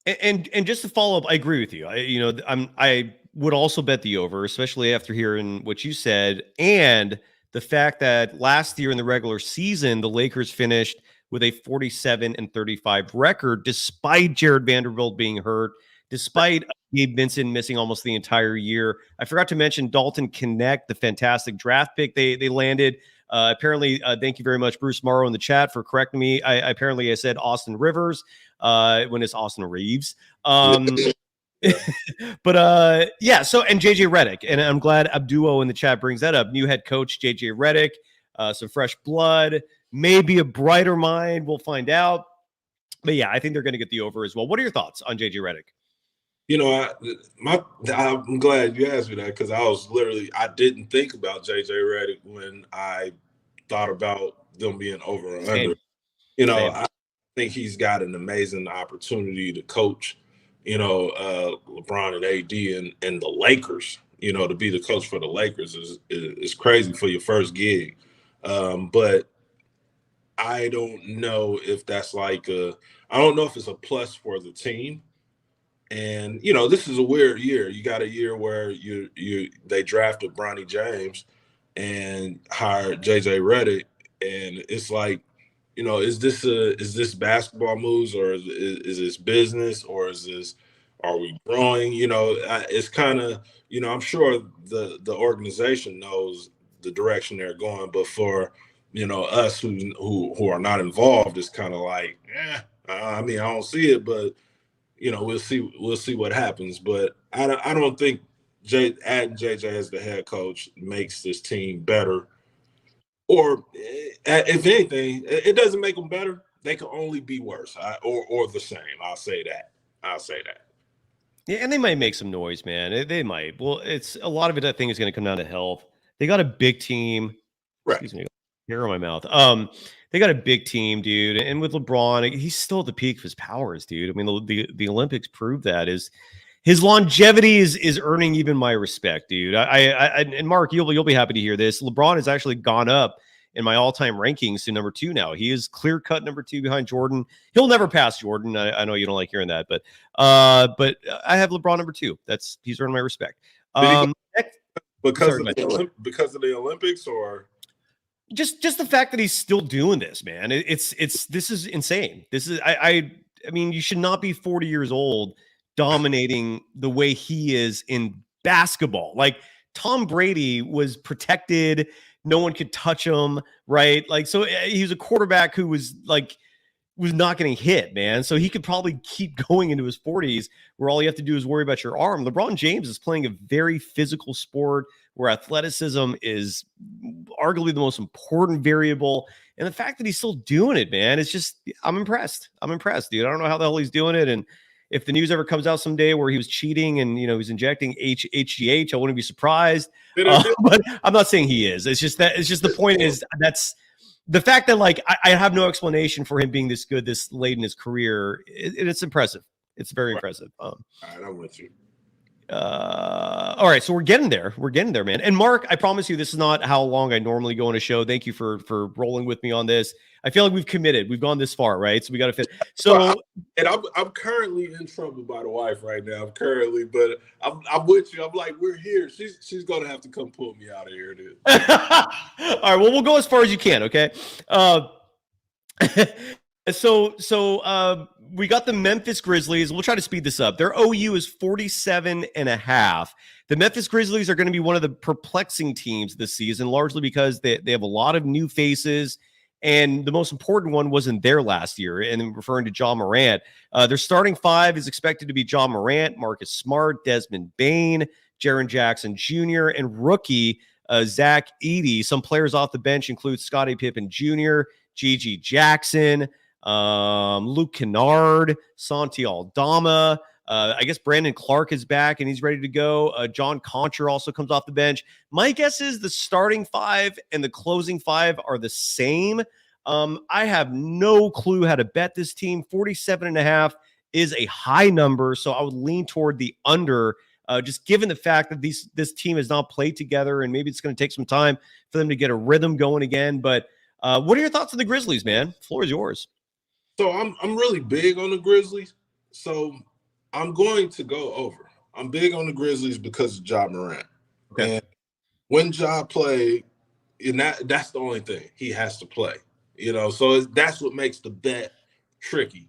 And just to follow up, I agree with you. I would also bet the over, especially after hearing what you said, and the fact that last year in the regular season, the Lakers finished with a 47-35 record, despite Jared Vanderbilt being hurt, despite Gabe Vincent missing almost the entire year. I forgot to mention Dalton Connect, the fantastic draft pick they landed. Apparently, thank you very much, Bruce Morrow, in the chat for correcting me. I said Austin Rivers when it's Austin Reeves. But yeah, so and JJ Redick, and I'm glad Abduo in the chat brings that up. New head coach JJ Redick, some fresh blood, maybe a brighter mind. We'll find out. But yeah, I think they're going to get the over as well. What are your thoughts on JJ Redick? You know, I'm glad you asked me that, because I didn't think about JJ Redick when I thought about them being over and under. You know, I think he's got an amazing opportunity to coach, you know, LeBron and AD and the Lakers. You know, to be the coach for the Lakers is crazy for your first gig. But I don't know if that's I don't know if it's a plus for the team. And, you know, this is a weird year. You got a year where they drafted Bronny James and hired JJ Redick. And it's like, you know, is this basketball moves, or is this business, or are we growing? You know, it's kind of, you know, I'm sure the organization knows the direction they're going, but for, you know, us who are not involved, it's kind of like, I mean, I don't see it, but, you know, we'll see what happens. But I don't think adding JJ as the head coach makes this team better. Or if anything, it doesn't make them better. They can only be worse, or the same. I'll say that. Yeah, and they might make some noise, man. They might. Well, it's a lot of it, I think, is going to come down to health. They got a big team. Right. Excuse me, hair on my mouth. They got a big team, dude. And with LeBron, he's still at the peak of his powers, dude. I mean, the Olympics proved that. His longevity is earning even my respect, dude. And Mark, you'll be happy to hear this. LeBron has actually gone up in my all-time rankings to number 2 now. He is clear-cut number 2 behind Jordan. He'll never pass Jordan. I know you don't like hearing that, but I have LeBron number 2. He's earned my respect. Because of the Olympics, or just the fact that he's still doing this, man. This is insane. This is I mean, you should not be 40 years old dominating the way he is in basketball. Like, Tom Brady was protected. No one could touch him, right? Like, so he was a quarterback who was not getting hit, man. So he could probably keep going into his 40s, where all you have to do is worry about your arm. LeBron James is playing a very physical sport where athleticism is arguably the most important variable. And the fact that he's still doing it, man, it's just, I'm impressed, dude. I don't know how the hell he's doing it. And if the news ever comes out someday where he was cheating and, you know, he's injecting HGH, I wouldn't be surprised. But I'm not saying he is. It's just the point is that's the fact that, like, I have no explanation for him being this good this late in his career. It's impressive. It's very impressive. All right, I'm with you. All right, so we're getting there, man. And Mark, I promise you, this is not how long I normally go on a show. Thank you for rolling with me on this. I feel like we've committed. We've gone this far, right? So we got to fit. So, and I'm currently in trouble by the wife right now. But I'm with you. I'm like, we're here. She's gonna have to come pull me out of here, dude. All right. Well, we'll go as far as you can. Okay. So we got the Memphis Grizzlies. We'll try to speed this up. Their OU is 47.5. The Memphis Grizzlies are going to be one of the perplexing teams this season, largely because they have a lot of new faces. And the most important one wasn't there last year, and I'm referring to Ja Morant. Their starting 5 is expected to be Ja Morant, Marcus Smart, Desmond Bane, Jaren Jackson Jr., and rookie Zach Edey. Some players off the bench include Scottie Pippen Jr., Gigi Jackson, Luke Kennard, Santi Aldama. I guess Brandon Clark is back and he's ready to go. John Concher also comes off the bench. My guess is the starting 5 and the closing 5 are the same. I have no clue how to bet this team. 47.5 is a high number, so I would lean toward the under, just given the fact that this team has not played together, and maybe it's going to take some time for them to get a rhythm going again. But what are your thoughts on the Grizzlies, man? Floor is yours. So I'm really big on the Grizzlies. So I'm going to go over. I'm big on the Grizzlies because of Ja Morant. Okay. And when Ja play, and that's the only thing. He has to play. So that's what makes the bet tricky.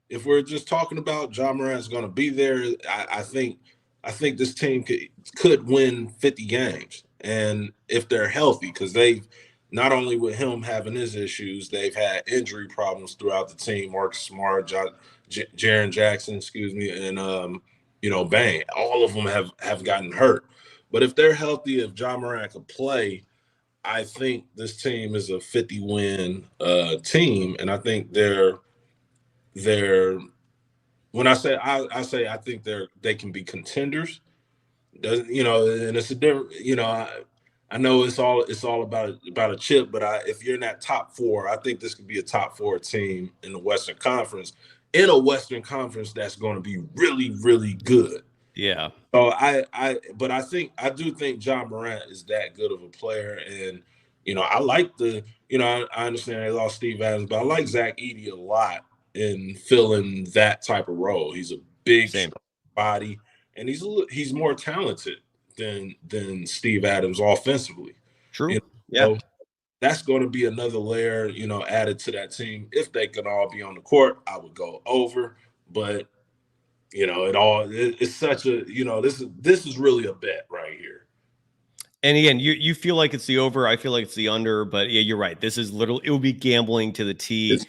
If we're just talking about Ja Morant's going to be there, I think this team could win 50 games, and if they're healthy, because they've not only with him having his issues, they've had injury problems throughout the team. Marcus Smart, Jaren Jackson, and Bane. All of them have gotten hurt. But if they're healthy, if Ja Morant can play, I think this team is a 50-win team, and I think they're when I say I think they can be contenders. And it's a different. I know it's all about a chip, but if you're in that top four, I think this could be a top four team in the Western Conference. In a Western Conference that's going to be really, really good. Yeah. So I do think Ja Morant is that good of a player, and I like I understand they lost Steve Adams, but I like Zach Edey a lot in filling that type of role. He's a big body, and he's more talented than Steve Adams offensively. True. So that's going to be another layer, added to that team. If they can all be on the court, I would go over, but it's such a, this is really a bet right here. And again, you feel like it's the over. I feel like it's the under, but yeah, you're right. This is literally, it will be gambling to the T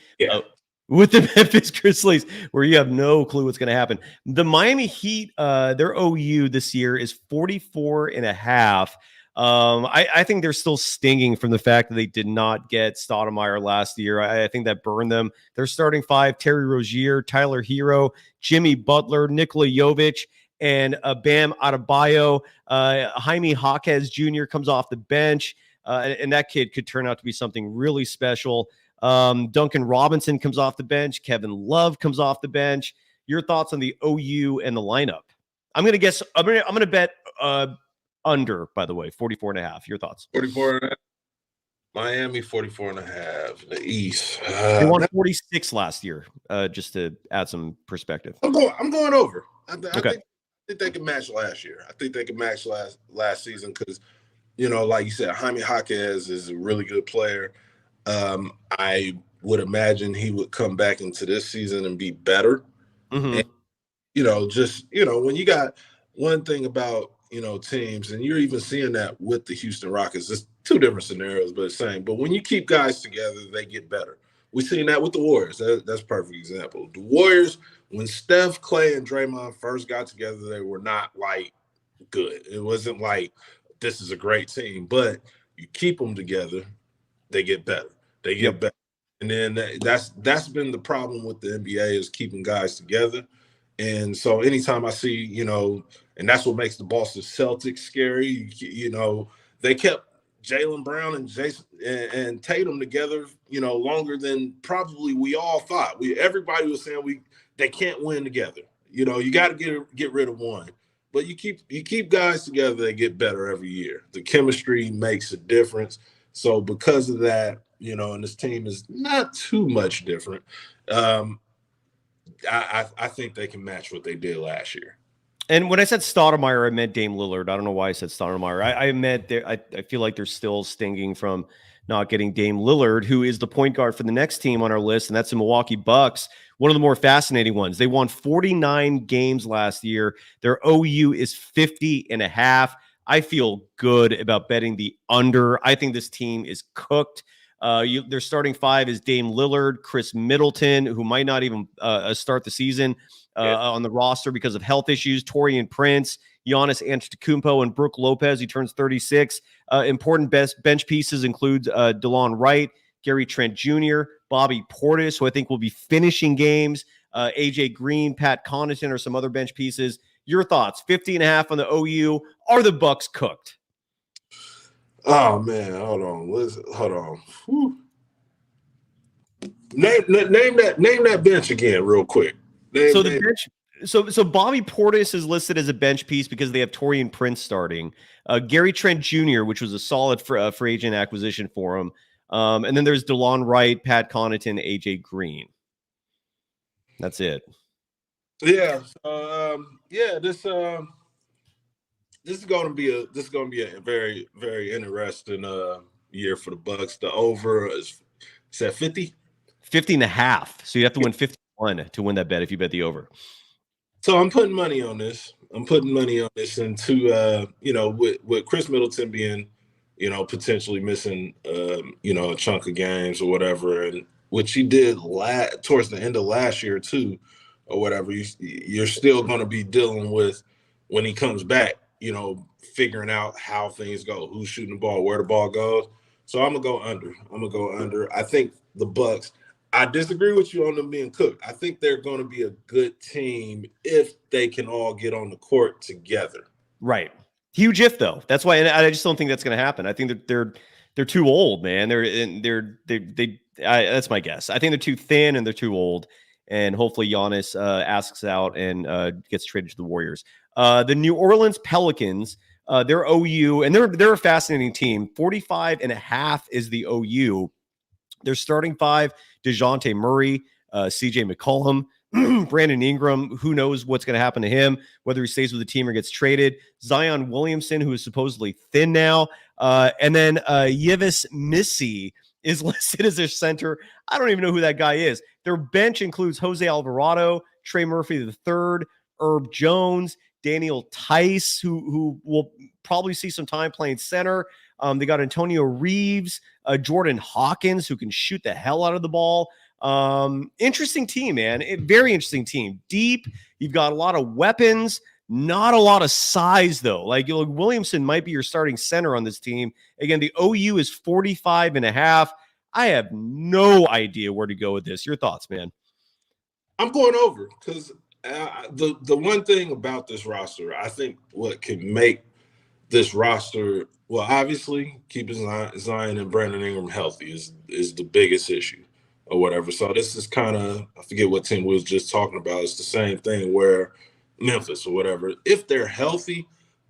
with the Memphis Grizzlies, where you have no clue what's going to happen. The Miami Heat, their OU this year is 44.5. I think they're still stinging from the fact that they did not get Stoudemire last year. I think that burned them. They're starting five: Terry Rozier, Tyler Hero, Jimmy Butler, Nikola Jovic, and Bam Adebayo. Jaime Jaquez Jr. comes off the bench, and that kid could turn out to be something really special. Duncan Robinson comes off the bench. Kevin Love comes off the bench. Your thoughts on the OU and the lineup? I'm going to guess. I'm going to bet under, by the way, 44.5. Your thoughts? 44.5. Miami 44.5. The East. They won 46 last year. Just to add some perspective. I'm going over. I think they can match last year. I think they can match last season because, like you said, Jaime Jaquez is a really good player. I would imagine he would come back into this season and be better. Mm-hmm. And, when you got one thing about, teams, and you're even seeing that with the Houston Rockets, it's two different scenarios, but the same. But when you keep guys together, they get better. We've seen that with the Warriors. That's a perfect example. The Warriors, when Steph, Clay, and Draymond first got together, they were not like good. It wasn't like this is a great team, but you keep them together, they get better. They get better. And then that's been the problem with the NBA is keeping guys together. And so anytime I see, and that's what makes the Boston Celtics scary, they kept Jaylen Brown and Jason and Tatum together, longer than probably we all thought. Everybody was saying they can't win together. You got to get rid of one. But you keep guys together, they get better every year. The chemistry makes a difference. So because of that, and this team is not too much different, I think they can match what they did last year. And when I said Stoudemire, I meant Dame Lillard. I don't know why I said Stoudemire. I meant I feel like they're still stinging from not getting Dame Lillard, who is the point guard for the next team on our list, and that's the Milwaukee Bucks. One of the more fascinating ones. They won 49 games last year. Their OU is 50.5. I feel good about betting the under. I think this team is cooked. Their starting five is Dame Lillard, Chris Middleton, who might not even start the season on the roster because of health issues, Taurean Prince, Giannis Antetokounmpo, and Brook Lopez. He turns 36. Important bench pieces include DeLon Wright, Gary Trent Jr., Bobby Portis, who I think will be finishing games, AJ Green, Pat Connaughton, or some other bench pieces. Your thoughts? 50.5 on the OU. Are the Bucks cooked? Oh man, hold on. Whew. Name that bench again, real quick. Bench. So Bobby Portis is listed as a bench piece because they have Taurean Prince starting. Gary Trent Jr., which was a solid free agent acquisition for him. And then there's DeLon Wright, Pat Connaughton, AJ Green. That's it. Yeah. this is going to be a very, very interesting year for the Bucks. The over is at 50? 50.5. So you have to win 51 to win that bet if you bet the over. So I'm putting money on this. Into with Chris Middleton being, potentially missing a chunk of games or whatever, and which he did towards the end of last year too, or whatever. You're still going to be dealing with when he comes back, figuring out how things go, who's shooting the ball, where the ball goes. So I'm gonna go under. I think the Bucks. I disagree with you on them being cooked. I think they're going to be a good team if they can all get on the court together. Right. Huge if though. That's why, and I just don't think that's going to happen. I think that they're too old, man. That's my guess. I think they're too thin and they're too old. And hopefully Giannis asks out and gets traded to the Warriors. The New Orleans Pelicans, they're OU, and they're a fascinating team. 45.5 is the OU. Their starting five: DeJounte Murray, CJ McCollum, Brandon Ingram. Who knows what's going to happen to him, whether he stays with the team or gets traded. Zion Williamson, who is supposedly thin now. And then Yves Missy is listed as their center. I don't even know who that guy is. Their bench includes Jose Alvarado, Trey Murphy III, Herb Jones, Daniel Tice, who will probably see some time playing center. They got Antonio Reeves, Jordan Hawkins, who can shoot the hell out of the ball. Interesting team, man. Very interesting team. Deep. You've got a lot of weapons, not a lot of size, though. Like Williamson might be your starting center on this team. Again, the OU is 45.5. I have no idea where to go with this. Your thoughts, man? I'm going over because the one thing about this roster, I think what can make this roster, well, obviously keeping Zion and Brandon Ingram healthy is the biggest issue or whatever. So this is kind of, I forget what team we was just talking about. It's the same thing where Memphis or whatever, if they're healthy,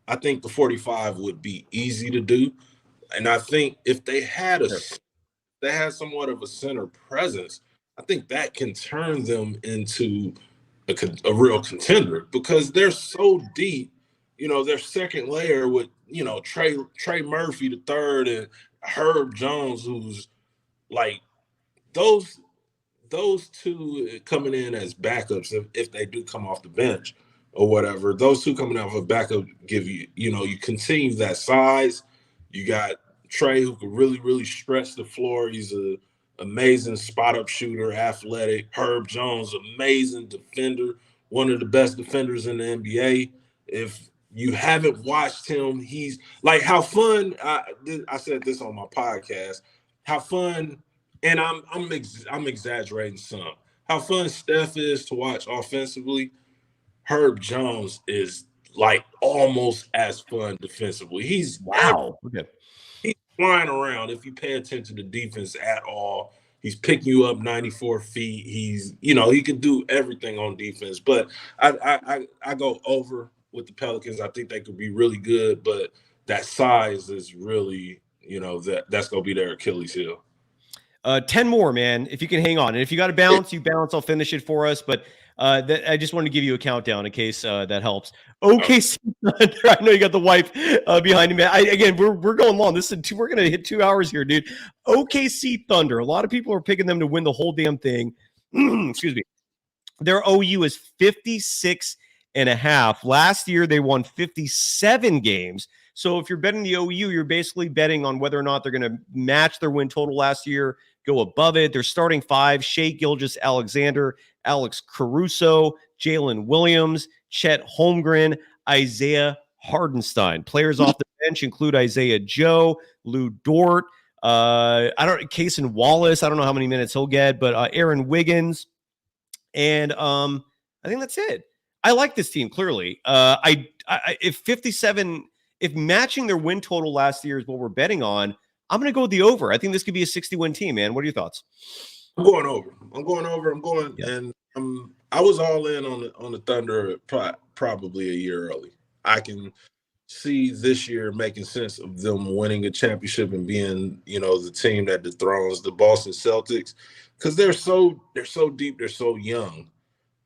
I think the 45 would be easy to do. And I think if they had somewhat of a center presence, I think that can turn them into a real contender because they're so deep. Their second layer with, Trey Murphy the third and Herb Jones, who's like those two coming in as backups if they do come off the bench or whatever. Those two coming out of a backup give you, you continue that size. You got Trey who can really, really stretch the floor. He's a amazing spot-up shooter, athletic. Herb Jones, amazing defender, one of the best defenders in the NBA. If you haven't watched him, he's like how fun. I said this on my podcast. How fun, and I'm exaggerating some. How fun Steph is to watch offensively. Herb Jones is like almost as fun defensively. He's Okay. He's flying around if you pay attention to defense at all. He's picking you up 94 feet. He's, he can do everything on defense. But I go over with the Pelicans. I think they could be really good, but that size is really, that's going to be their Achilles heel. 10 more, man, if you can hang on. And if you got to bounce, you bounce. I'll finish it for us. But I just wanted to give you a countdown in case that helps. OKC Thunder. I know you got the wife behind me. Again, we're going long. We're going to hit 2 hours here, dude. OKC Thunder. A lot of people are picking them to win the whole damn thing. Excuse me. Their OU is 56.5. Last year, they won 57 games. So if you're betting the OU, you're basically betting on whether or not they're going to match their win total last year, go above it. They're starting five: Shai Gilgeous-Alexander, Alex Caruso, Jalen Williams, Chet Holmgren, Isaiah Hardenstein. Players off the bench include Isaiah Joe, Lou Dort, Cason Wallace. I don't know how many minutes he'll get, but Aaron Wiggins. And I think that's it. I like this team, clearly. If matching their win total last year is what we're betting on, I'm going to go with the over. I think this could be a 60-win team, man. What are your thoughts? I'm going over. And I was all in on the Thunder probably a year early. I can see this year making sense of them winning a championship and being, the team that dethrones the Boston Celtics because they're so deep, they're so young.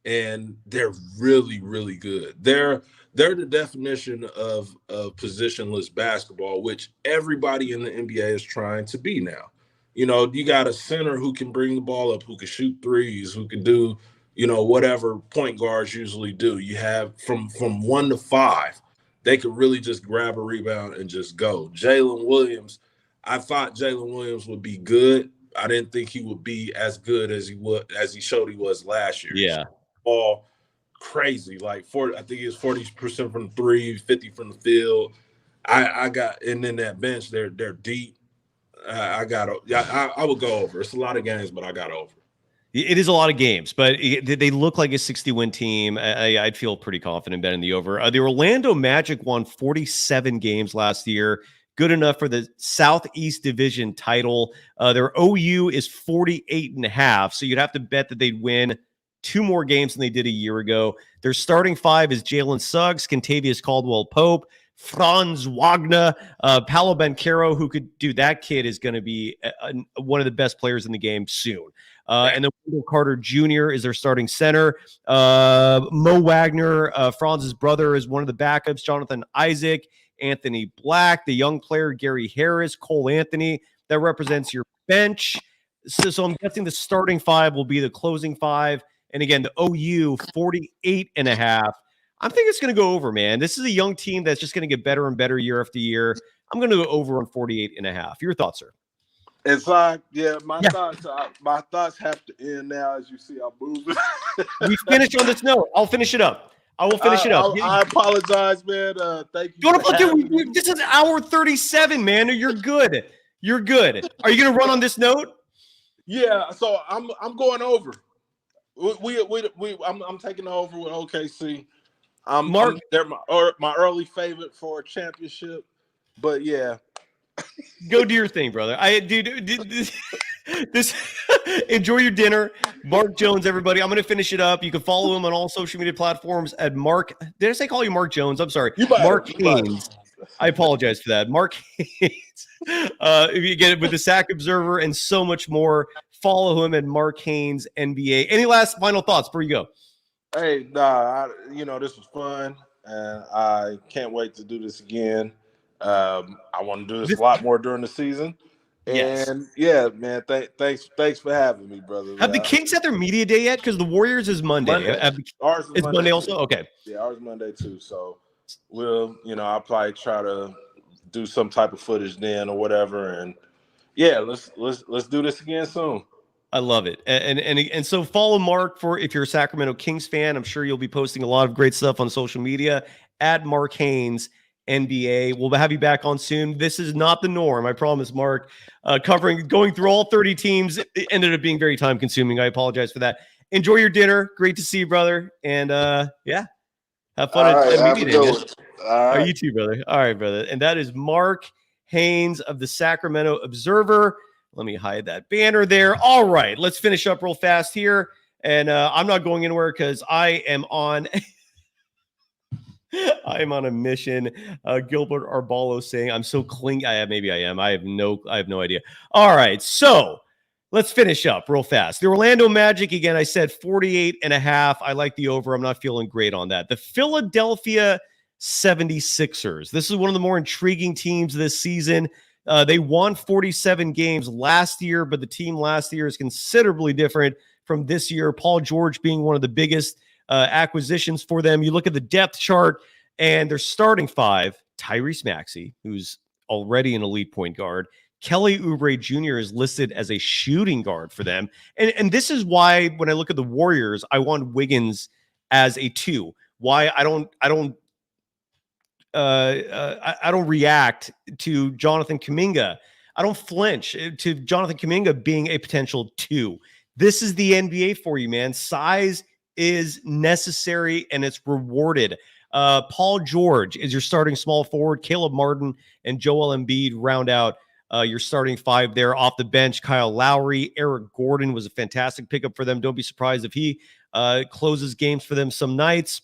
and they're really, really good. They're the definition of positionless basketball, which everybody in the NBA is trying to be now. You know, you got a center who can bring the ball up, who can shoot threes, who can do, you know, whatever point guards usually do. You have from 1 to 5, they could really just grab a rebound and just go. Jalen Williams, I thought Jalen Williams would be good. I didn't think he would be as good as he showed he was last year. Yeah. All crazy, like 40. I think he was 40% from the three, 50 from the field. I got, and then that bench, they're deep. I would go over. It's a lot of games, but I got over. It is a lot of games, but they look like a 60-win team. I'd feel pretty confident betting the over. The Orlando Magic won 47 games last year. Good enough for the Southeast Division title. Their OU is 48.5, so you'd have to bet that they'd win 2 more games than they did a year ago. Their starting 5 is Jalen Suggs, Kentavious Caldwell-Pope, Franz Wagner, Paolo Banchero, who could do that. Kid is going to be one of the best players in the game soon. And then Wendell Carter Jr. is their starting center. Mo Wagner, Franz's brother, is one of the backups. Jonathan Isaac, Anthony Black, the young player Gary Harris, Cole Anthony. That represents your bench. So I'm guessing the starting 5 will be the closing 5. And again, the OU 48.5. I'm thinking it's going to go over, man. This is a young team that's just going to get better and better year after year. I'm going to go over on 48.5. Your thoughts, sir? It's like, my thoughts have to end now. As you see, I'm moving. We finished on this note. I'll finish it up. I will finish it up. I apologize, man. Thank you. This is hour 37, man. You're good. You're good. Are you going to run on this note? Yeah. So I'm going over. I'm taking over with OKC. Mark, they're my early favorite for a championship, but yeah. Go do your thing, brother. This enjoy your dinner. Mark Jones, everybody. I'm going to finish it up. You can follow him on all social media platforms at Mark. Did I say call you Mark Jones? I'm sorry. Mark Haynes. I apologize for that. Mark Haynes. If you get it with the Sack Observer and so much more, follow him at Mark Haynes NBA. Any last final thoughts before you go? Hey, this was fun, and I can't wait to do this again. I want to do this a lot more during the season. And yes. Man, thanks for having me, brother. Have the Kings had their media day yet? Because the Warriors is Monday. Ours is Monday also? Okay. Yeah, ours is Monday too. So I'll probably try to do some type of footage then or whatever. And yeah, let's do this again soon. I love it. And so follow Mark if you're a Sacramento Kings fan. I'm sure you'll be posting a lot of great stuff on social media at Mark Haynes NBA. We'll have you back on soon. This is not the norm, I promise, Mark. Going through all 30 teams, it ended up being very time consuming. I apologize for that. Enjoy your dinner. Great to see you, brother. And have fun at media day. All right, you too, brother. All right, brother. And that is Mark Haynes of the Sacramento Observer. Let me hide that banner there. All right, let's finish up real fast here. And I'm not going anywhere because I am on a mission. Gilbert Arbalo saying I'm so clingy. Maybe I am. I have no idea. All right, so let's finish up real fast. The Orlando Magic, again, I said 48.5. I like the over. I'm not feeling great on that. The Philadelphia 76ers. This is one of the more intriguing teams this season. They won 47 games last year, but the team last year is considerably different from this year. Paul George being one of the biggest acquisitions for them. You look at the depth chart and their starting 5, Tyrese Maxey, who's already an elite point guard. Kelly Oubre Jr. is listed as a shooting guard for them. And this is why when I look at the Warriors, I want Wiggins as a 2. Why I don't react to Jonathan Kaminga. I don't flinch to Jonathan Kaminga being a potential 2. This is the NBA for you, man. Size is necessary and it's rewarded. Paul George is your starting small forward. Caleb Martin and Joel Embiid round out your starting 5 there. Off the bench, Kyle Lowry, Eric Gordon was a fantastic pickup for them. Don't be surprised if he closes games for them some nights.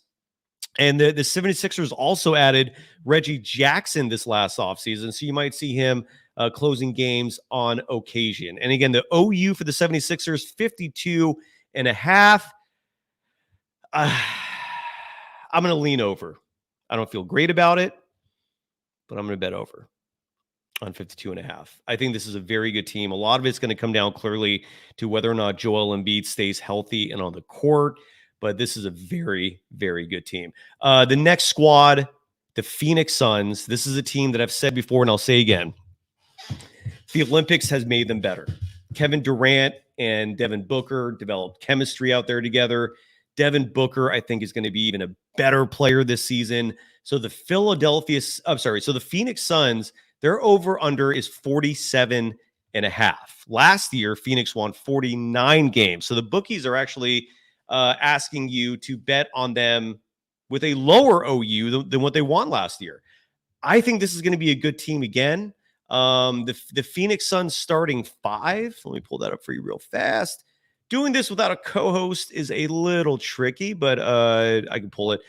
And the 76ers also added Reggie Jackson this last offseason, so you might see him closing games on occasion. And again, the OU for the 76ers, 52.5. I'm going to lean over. I don't feel great about it, but I'm going to bet over on 52.5. I think this is a very good team. A lot of it's going to come down clearly to whether or not Joel Embiid stays healthy and on the court, but this is a very, very good team. The next squad, the Phoenix Suns. This is a team that I've said before, and I'll say again. The Olympics has made them better. Kevin Durant and Devin Booker developed chemistry out there together. Devin Booker, I think, is going to be even a better player this season. So the Phoenix Suns, their over-under is 47.5. Last year, Phoenix won 49 games. So the bookies are actually asking you to bet on them with a lower OU than what they won last year. I think this is going to be a good team again. The Phoenix Suns starting 5. Let me pull that up for you real fast. Doing this without a co-host is a little tricky, but I can pull it.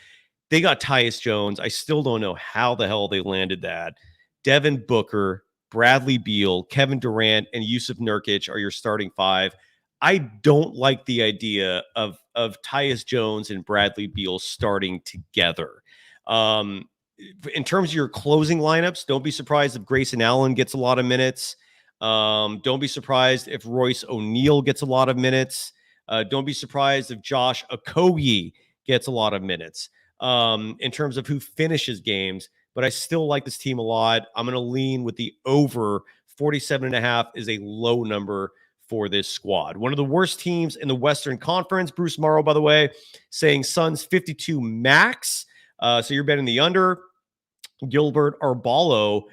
They got Tyus Jones. I still don't know how the hell they landed that. Devin Booker, Bradley Beal, Kevin Durant, and Yusuf Nurkic are your starting 5. I don't like the idea of Tyus Jones and Bradley Beal starting together. In terms of your closing lineups, don't be surprised if Grayson Allen gets a lot of minutes. Don't be surprised if Royce O'Neal gets a lot of minutes. Don't be surprised if Josh Okogie gets a lot of minutes in terms of who finishes games. But I still like this team a lot. I'm going to lean with the over. 47.5 is a low number for this squad. One of the worst teams in the Western Conference. Bruce Morrow, by the way, saying Suns 52 max. So you're betting the under. Gilbert Arbalo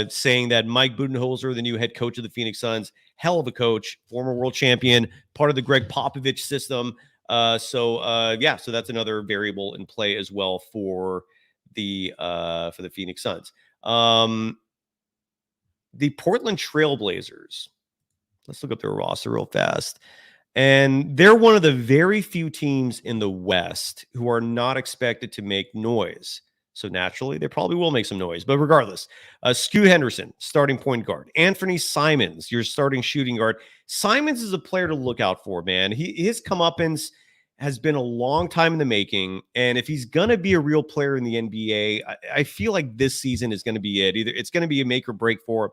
saying that Mike Budenholzer, the new head coach of the Phoenix Suns, hell of a coach, former world champion, part of the Greg Popovich system. So that's another variable in play as well for the Phoenix Suns. The Portland Trailblazers. Let's look up their roster real fast. And they're one of the very few teams in the West who are not expected to make noise. So naturally, they probably will make some noise. But regardless, Scoot Henderson, starting point guard. Anthony Simons, your starting shooting guard. Simons is a player to look out for, man. His comeuppance has been a long time in the making. And if he's going to be a real player in the NBA, I feel like this season is going to be it. Either it's going to be a make or break for him.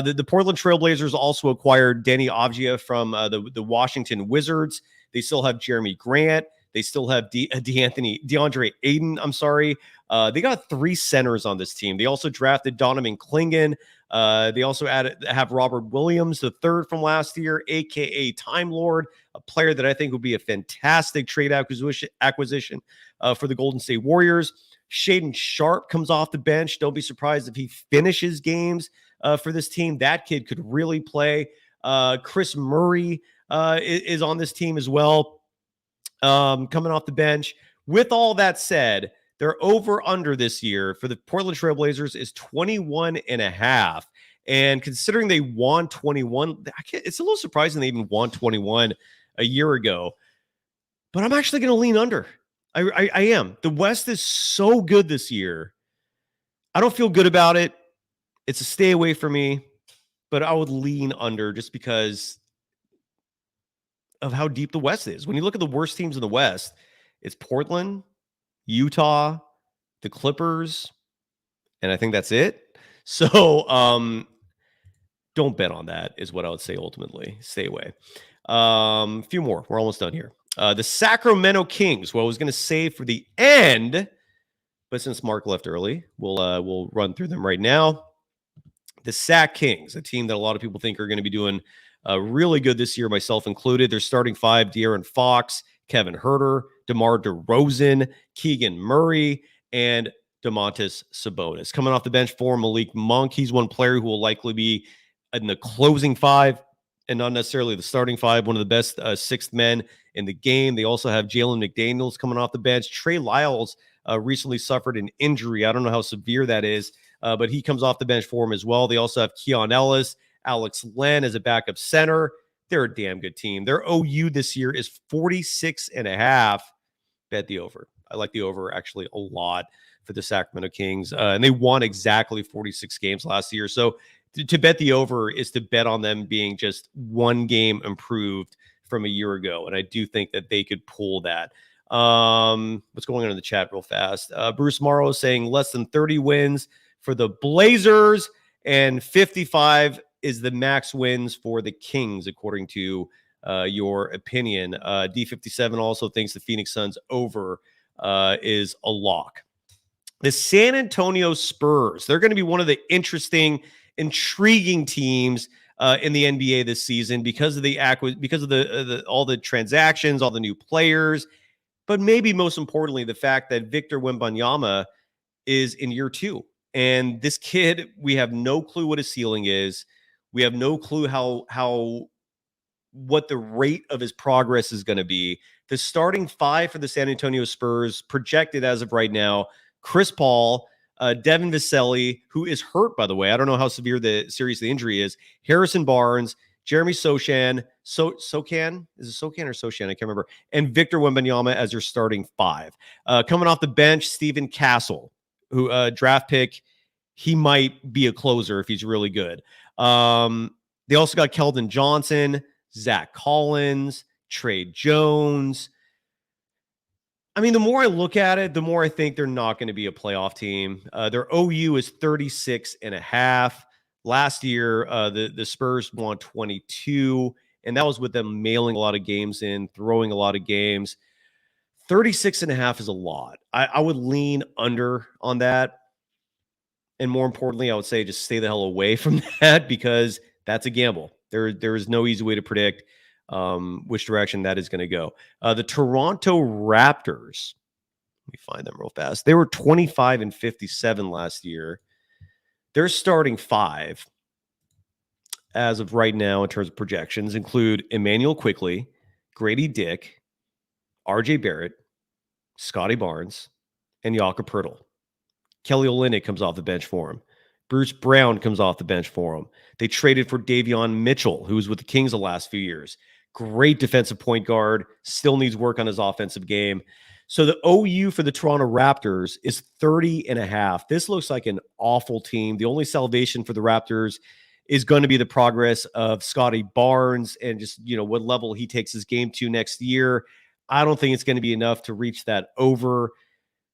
The Portland Trailblazers also acquired Danny Avdija from the Washington Wizards. They still have Jeremy Grant. They still have DeAndre Ayton. I'm sorry. They got 3 centers on this team. They also drafted Donovan Clingan. They also have Robert Williams, the third from last year, a.k.a. Time Lord, a player that I think would be a fantastic trade acquisition for the Golden State Warriors. Shaedon Sharpe comes off the bench. Don't be surprised if he finishes games for this team. That kid could really play. Chris Murray is on this team as well, coming off the bench. With all that said, their over-under this year for the Portland Trailblazers is 21.5. And considering they won 21, it's a little surprising they even won 21 a year ago. But I'm actually going to lean under. I am. The West is so good this year. I don't feel good about it. It's a stay away for me. But I would lean under just because of how deep the West is. When you look at the worst teams in the West, it's Portland, Utah, the Clippers, and I think that's it. So don't bet on that is what I would say ultimately. Stay away. A few more. We're almost done here. The Sacramento Kings, I was going to save for the end, but since Mark left early, we'll run through them right now. The Sac Kings, a team that a lot of people think are going to be doing really good this year, myself included. They're starting 5, De'Aaron Fox, Kevin Huerter, DeMar DeRozan, Keegan Murray, and Domantas Sabonis. Coming off the bench for Malik Monk, he's one player who will likely be in the closing 5 and not necessarily the starting 5, one of the best 6th men in the game. They also have Jalen McDaniels coming off the bench. Trey Lyles recently suffered an injury. I don't know how severe that is, but he comes off the bench for him as well. They also have Keon Ellis, Alex Len as a backup center. They're a damn good team. Their OU this year is 46.5. Bet the over. I like the over actually a lot for the Sacramento Kings. And they won exactly 46 games last year. So to bet the over is to bet on them being just one game improved from a year ago. And I do think that they could pull that. What's going on in the chat real fast? Bruce Morrow saying less than 30 wins for the Blazers and 55 is the max wins for the Kings, according to your opinion. D57 also thinks the Phoenix Suns over is a lock. The San Antonio Spurs, they're going to be one of the interesting, intriguing teams in the NBA this season because of the all the transactions, all the new players, but maybe most importantly, the fact that Victor Wembanyama is in year 2. And this kid, we have no clue what his ceiling is. We have no clue what the rate of his progress is going to be. The starting 5 for the San Antonio Spurs projected as of right now: Chris Paul, Devin Vassell, who is hurt, by the way. I don't know how serious the injury is. Harrison Barnes, Jeremy Sochan, Sochan? Is it Sochan or Sochan? I can't remember. And Victor Wembanyama as your starting 5. Coming off the bench, Steven Castle, who draft pick. He might be a closer if he's really good. They also got Keldon Johnson, Zach Collins, Trey Jones. I mean, the more I look at it, the more I think they're not going to be a playoff team. Their OU is 36.5. Last year, the Spurs won 22, and that was with them mailing a lot of games in, throwing a lot of games. 36.5 is a lot. I would lean under on that. And more importantly, I would say just stay the hell away from that because that's a gamble. There is no easy way to predict which direction that is going to go. The Toronto Raptors, let me find them real fast. They were 25-57 last year. Their starting 5 as of right now in terms of projections include Emmanuel Quickley, Grady Dick, RJ Barrett, Scotty Barnes, and Jakob Poeltl. Kelly Olynyk comes off the bench for him. Bruce Brown comes off the bench for him. They traded for Davion Mitchell, who was with the Kings the last few years. Great defensive point guard, still needs work on his offensive game. So the OU for the Toronto Raptors is 30.5. This looks like an awful team. The only salvation for the Raptors is going to be the progress of Scotty Barnes and just, what level he takes his game to next year. I don't think it's going to be enough to reach that over.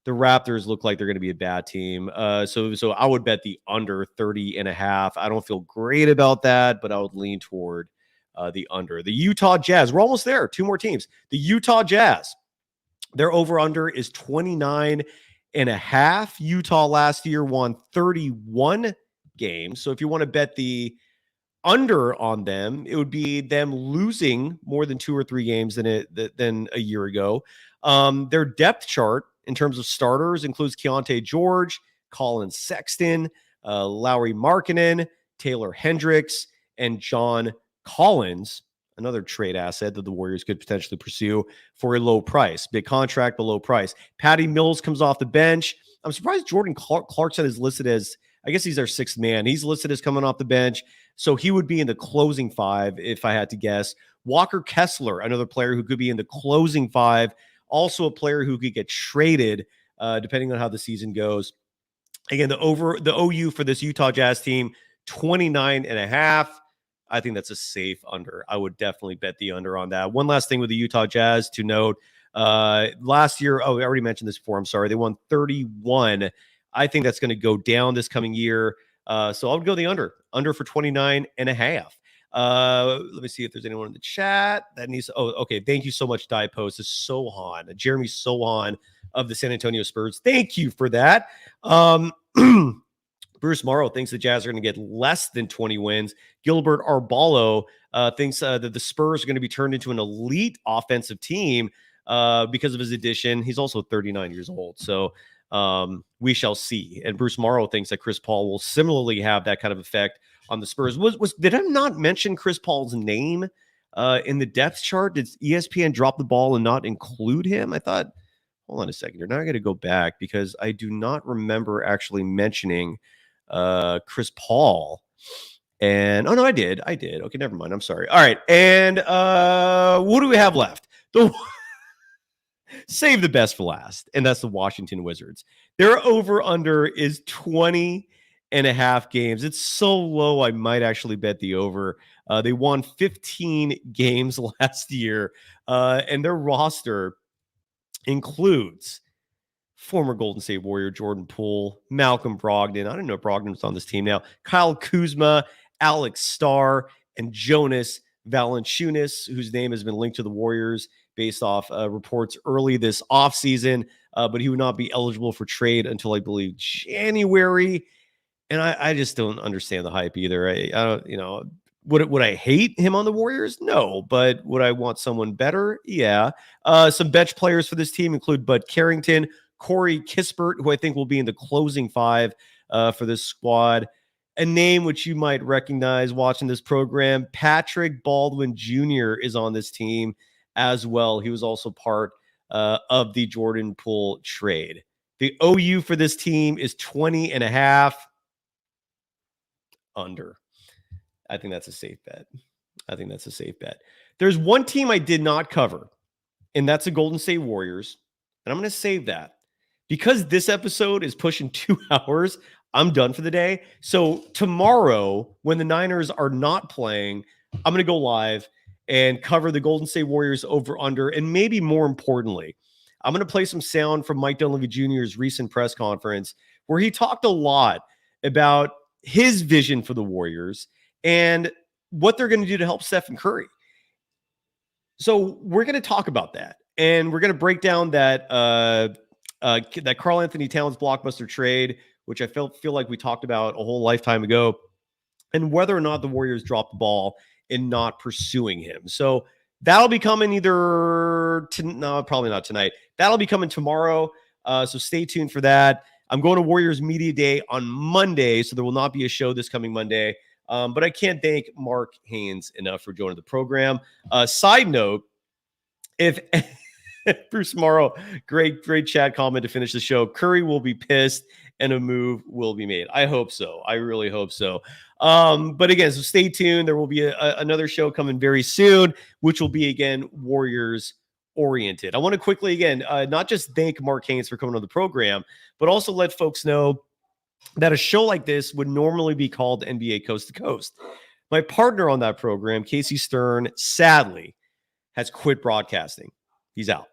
The Raptors look like they're going to be a bad team. So I would bet the under 30.5. I don't feel great about that, but I would lean toward the under. The Utah Jazz, we're almost there. 2 more teams. The Utah Jazz, their over-under is 29.5. Utah last year won 31 games. So if you want to bet the under on them, it would be them losing more than 2 or 3 games than a year ago. Their depth chart in terms of starters includes Keontae George, Colin Sexton, Lauri Markkanen, Taylor Hendricks, and John Collins, another trade asset that the Warriors could potentially pursue for a low price. Big contract, but low price. Patty Mills comes off the bench. I'm surprised Jordan Clarkson is listed as, I guess he's our 6th man. He's listed as coming off the bench. So he would be in the closing 5 if I had to guess. Walker Kessler, another player who could be in the closing 5. Also a player who could get traded depending on how the season goes. Again, the OU for this Utah Jazz team, 29.5. I think that's a safe under. I would definitely bet the under on that. One last thing with the Utah Jazz to note. Last year, I already mentioned this before. I'm sorry. They won 31. I think that's going to go down this coming year. So I would go the under for 29.5. Let me see if there's anyone in the chat that needs. Oh, okay. Thank you so much, Die Post. This is Sohan, Jeremy Sohan of the San Antonio Spurs. Thank you for that. Bruce Morrow thinks the Jazz are going to get less than 20 wins. Gilbert Arbalo thinks that the Spurs are going to be turned into an elite offensive team because of his addition. He's also 39 years old. So we shall see. And Bruce Morrow thinks that Chris Paul will similarly have that kind of effect on the Spurs. Did I not mention Chris Paul's name in the depth chart? Did ESPN drop the ball and not include him? I thought, hold on a second here. Now I got to go back because I do not remember actually mentioning Chris Paul. And oh no, I did. Okay, never mind. I'm sorry. All right. And what do we have left? Save the best for last, and that's the Washington Wizards. Their over-under is 20.5 games. It's so low, I might actually bet the over. They won 15 games last year, and their roster includes former Golden State Warrior Jordan Poole, Malcolm Brogdon. I don't know if Brogdon's on this team now. Kyle Kuzma, Alex Starr, and Jonas Valanciunas, whose name has been linked to the Warriors based off reports early this offseason, but he would not be eligible for trade until, I believe, January. And I just don't understand the hype either. I don't, would I hate him on the Warriors? No, but would I want someone better? Yeah. Some bench players for this team include Bud Carrington, Corey Kispert, who I think will be in the closing five for this squad. A name which you might recognize watching this program, Patrick Baldwin Jr. is on this team as well. He was also part of the Jordan Poole trade. The OU for this team is 20.5 under. I think that's a safe bet. There's one team I did not cover, and that's the Golden State Warriors. And I'm going to save that because this episode is pushing 2 hours. I'm done for the day. So tomorrow, when the Niners are not playing, I'm going to go live and cover the Golden State Warriors over under. And maybe more importantly, I'm going to play some sound from Mike Dunleavy Jr.'s recent press conference where he talked a lot about his vision for the Warriors and what they're going to do to help Stephen Curry. So we're going to talk about that. And we're going to break down that Karl-Anthony Towns blockbuster trade, which I feel like we talked about a whole lifetime ago, and whether or not the Warriors dropped the ball in not pursuing him. So that'll be coming probably not tonight. That'll be coming tomorrow. So stay tuned for that. I'm going to Warriors Media Day on Monday, so there will not be a show this coming Monday. But I can't thank Mark Haynes enough for joining the program. Side note, if Bruce Morrow, great chat comment to finish the show. Curry will be pissed and a move will be made. I hope so. I really hope so. But again, so stay tuned. There will be another show coming very soon, which will be, again, Warriors oriented. I want to quickly, again, not just thank Mark Haynes for coming on the program, but also let folks know that a show like this would normally be called NBA Coast to Coast. My partner on that program, Casey Stern, sadly has quit broadcasting. He's out.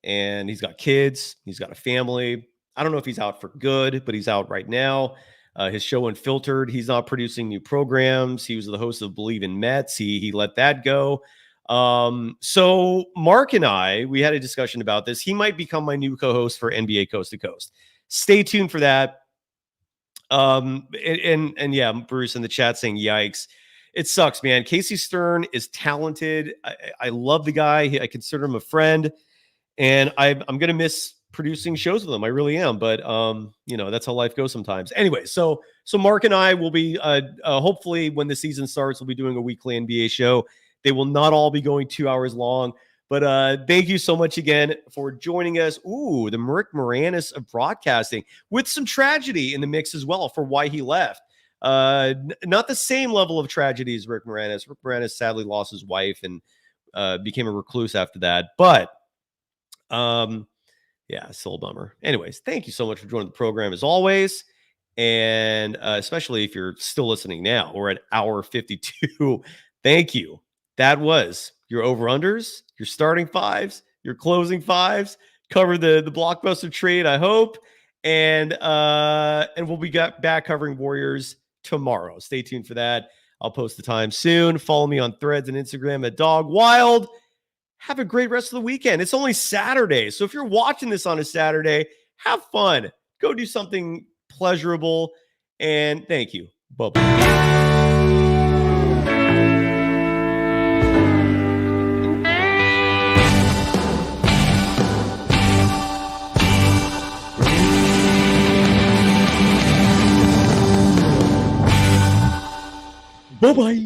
And he's got kids. He's got a family. I don't know if he's out for good, but he's out right now. His show Unfiltered, he's not producing new programs. He was the host of Believe in Mets. He let that go. So Mark and I, we had a discussion about this. He might become my new co-host for NBA Coast to Coast. Stay tuned for that. And yeah, Bruce in the chat saying, yikes. It sucks, man. Casey Stern is talented. I love the guy. I consider him a friend. And I'm going to miss producing shows with him. I really am. But, that's how life goes sometimes. Anyway, so Mark and I will be, hopefully when the season starts, we'll be doing a weekly NBA show. They will not all be going 2 hours long. But thank you so much again for joining us. Ooh, the Rick Moranis of broadcasting with some tragedy in the mix as well for why he left. Not the same level of tragedy as Rick Moranis. Rick Moranis sadly lost his wife and became a recluse after that. But yeah, still a bummer. Anyways, thank you so much for joining the program as always. And especially if you're still listening now, we're at hour 52. Thank you. That was your over-unders, your starting fives, your closing fives. Cover the blockbuster trade, I hope. And we'll be back covering Warriors tomorrow. Stay tuned for that. I'll post the time soon. Follow me on Threads and Instagram at DogWild. Have a great rest of the weekend. It's only Saturday. So if you're watching this on a Saturday, have fun. Go do something pleasurable. And thank you. Bye-bye. Bye-bye.